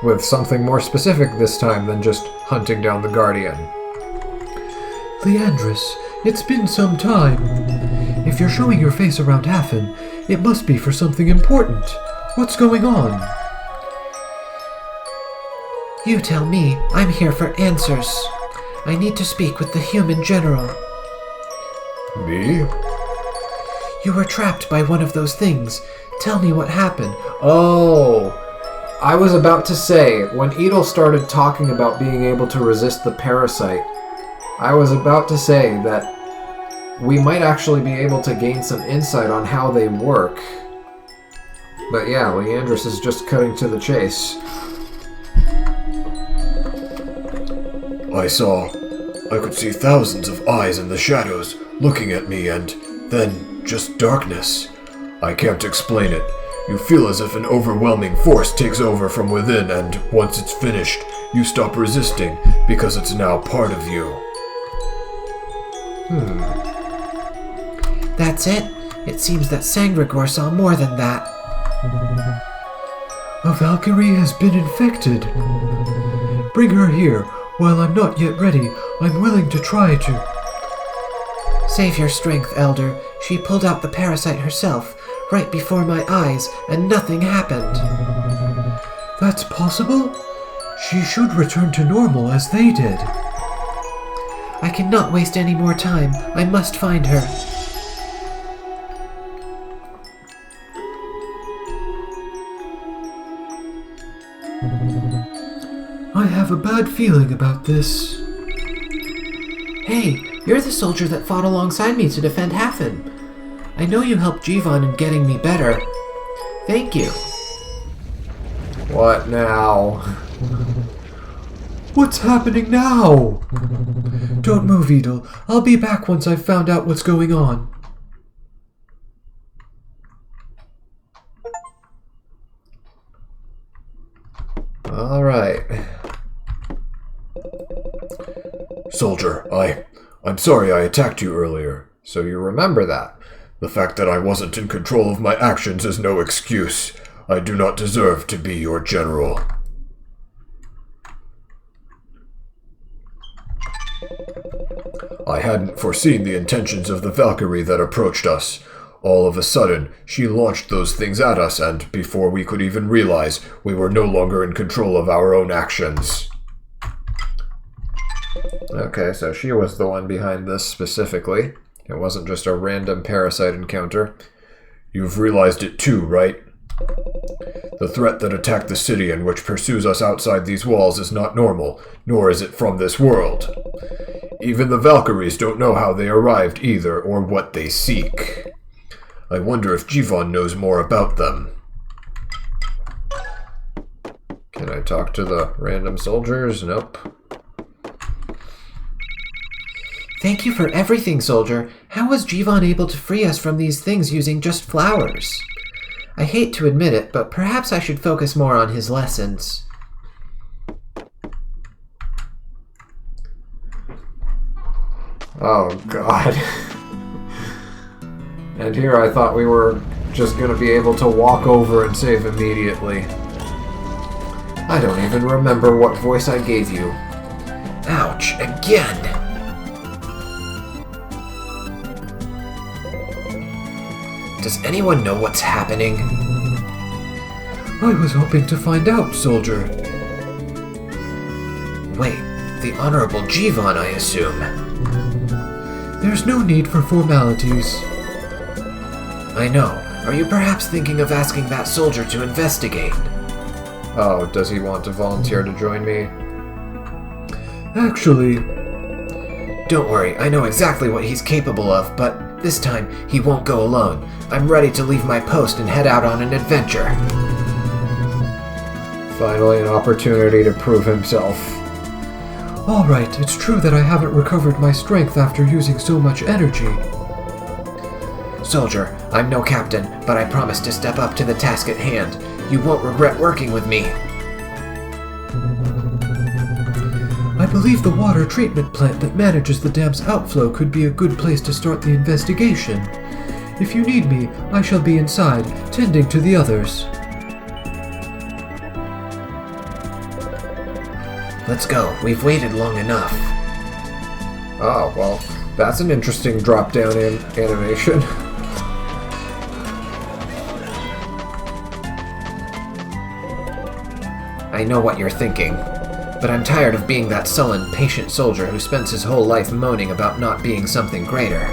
with something more specific this time than just hunting down the Guardian. Leandris, it's been some time. If you're showing your face around Hafen, it must be for something important. What's going on? You tell me. I'm here for answers. I need to speak with the human general. Me? You were trapped by one of those things. Tell me what happened. Oh, I was about to say, when Edel started talking about being able to resist the parasite, I was about to say that we might actually be able to gain some insight on how they work. But yeah, Leandris is just cutting to the chase. I could see thousands of eyes in the shadows looking at me, and then just darkness. I can't explain it. You feel as if an overwhelming force takes over from within, and once it's finished, you stop resisting because it's now part of you. That's it? It seems that Sangrigor saw more than that. A Valkyrie has been infected. Bring her here. While I'm not yet ready, I'm willing to try to. Save your strength, Elder. She pulled out the parasite herself, right before my eyes, and nothing happened. That's possible? She should return to normal as they did. I cannot waste any more time. I must find her. I have a bad feeling about this. Hey, you're the soldier that fought alongside me to defend Hafen. I know you helped Jivan in getting me better. Thank you. What now? What's happening now? Don't move, Edel. I'll be back once I've found out what's going on. All right. Soldier, I'm sorry I attacked you earlier, so you remember that. The fact that I wasn't in control of my actions is no excuse. I do not deserve to be your general. I hadn't foreseen the intentions of the Valkyrie that approached us. All of a sudden, she launched those things at us, and before we could even realize, we were no longer in control of our own actions. Okay, so she was the one behind this specifically. It wasn't just a random parasite encounter. You've realized it too, right? The threat that attacked the city and which pursues us outside these walls is not normal, nor is it from this world. Even the Valkyries don't know how they arrived either, or what they seek. I wonder if Jivan knows more about them. Can I talk to the random soldiers? Nope. Thank you for everything, soldier. How was Jivan able to free us from these things using just flowers? I hate to admit it, but perhaps I should focus more on his lessons. Oh, God. And here I thought we were just going to be able to walk over and save immediately. I don't even remember what voice I gave you. Ouch, again! Does anyone know what's happening? I was hoping to find out, soldier. Wait, the Honorable Jivan, I assume. There's no need for formalities. I know. Are you perhaps thinking of asking that soldier to investigate? Oh, does he want to volunteer to join me? Actually... Don't worry, I know exactly what he's capable of, but this time he won't go alone. I'm ready to leave my post and head out on an adventure. Finally an opportunity to prove himself. All right, it's true that I haven't recovered my strength after using so much energy. Soldier, I'm no captain, but I promise to step up to the task at hand. You won't regret working with me. I believe the water treatment plant that manages the dam's outflow could be a good place to start the investigation. If you need me, I shall be inside, tending to the others. Let's go. We've waited long enough. Oh, well, that's an interesting drop-down animation. I know what you're thinking, but I'm tired of being that sullen, patient soldier who spends his whole life moaning about not being something greater.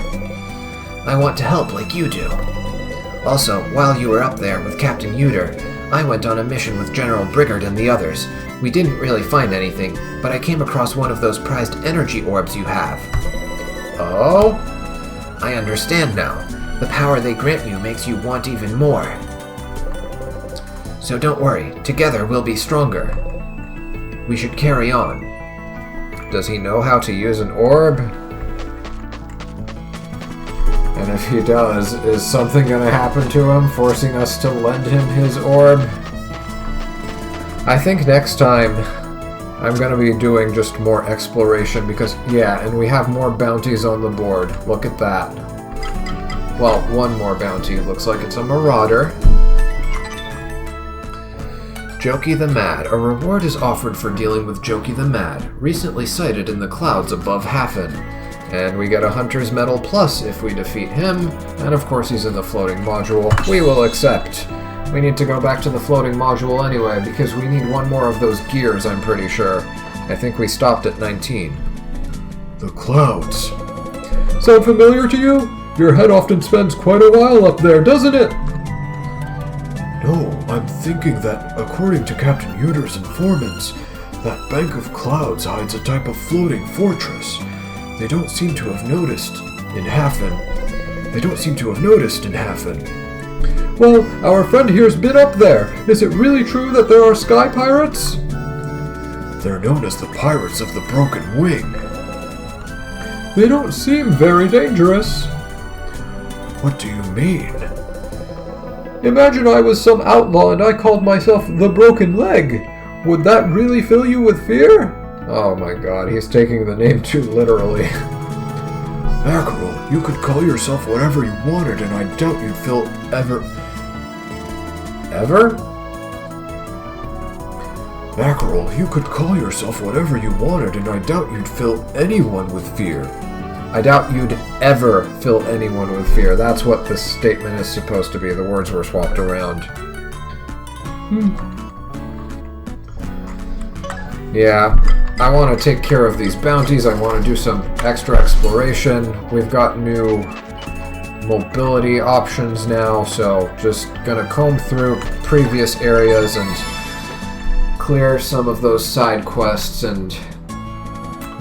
I want to help like you do. Also, while you were up there with Captain Uter, I went on a mission with General Brigard and the others. We didn't really find anything, but I came across one of those prized energy orbs you have. Oh? I understand now. The power they grant you makes you want even more. So don't worry, together we'll be stronger. We should carry on. Does he know how to use an orb? And if he does, is something going to happen to him, forcing us to lend him his orb? I think next time I'm going to be doing just more exploration because, yeah, and we have more bounties on the board. Look at that. Well, one more bounty. Looks like it's a marauder. Jokey the Mad. A reward is offered for dealing with Jokey the Mad, recently sighted in the clouds above Hafen. And we get a Hunter's Medal Plus if we defeat him, and of course he's in the floating module. We will accept. We need to go back to the floating module anyway, because we need one more of those gears, I'm pretty sure. I think we stopped at 19. The clouds. Sound familiar to you? Your head often spends quite a while up there, doesn't it? No, I'm thinking that, according to Captain Uter's informants, that bank of clouds hides a type of floating fortress. They don't seem to have noticed in Hafen. Well, our friend here's been up there. Is it really true that there are sky pirates? They're known as the Pirates of the Broken Wing. They don't seem very dangerous. What do you mean? Imagine I was some outlaw and I called myself the Broken Leg. Would that really fill you with fear? Oh my god, he's taking the name too literally. Mackerel, you could call yourself whatever you wanted and I doubt you'd feel Ever? Mackerel, you could call yourself whatever you wanted and I doubt you'd fill anyone with fear. I doubt you'd ever fill anyone with fear. That's what this statement is supposed to be. The words were swapped around. Yeah, I want to take care of these bounties. I want to do some extra exploration. We've got new mobility options now, so just gonna comb through previous areas and clear some of those side quests, and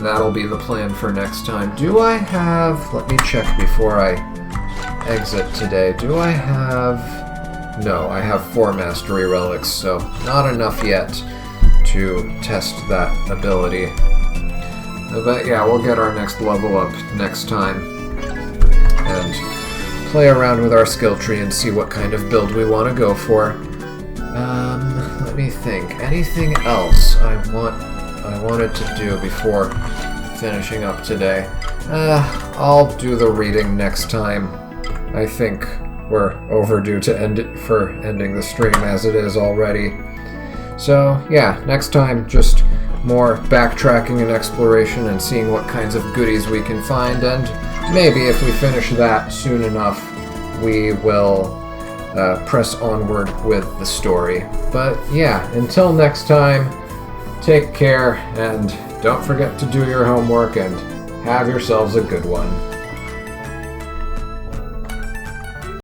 that'll be the plan for next time. Do I have... Let me check before I exit today. Do I have... No, I have 4 mastery relics, so not enough yet to test that ability. But yeah, we'll get our next level up next time and play around with our skill tree and see what kind of build we want to go for. Let me think. Anything else I wanted to do before finishing up today? I'll do the reading next time. I think we're overdue to ending the stream as it is already. So yeah, next time just more backtracking and exploration and seeing what kinds of goodies we can find, and maybe if we finish that soon enough, we will press onward with the story. But yeah, until next time, take care, and don't forget to do your homework, and have yourselves a good one.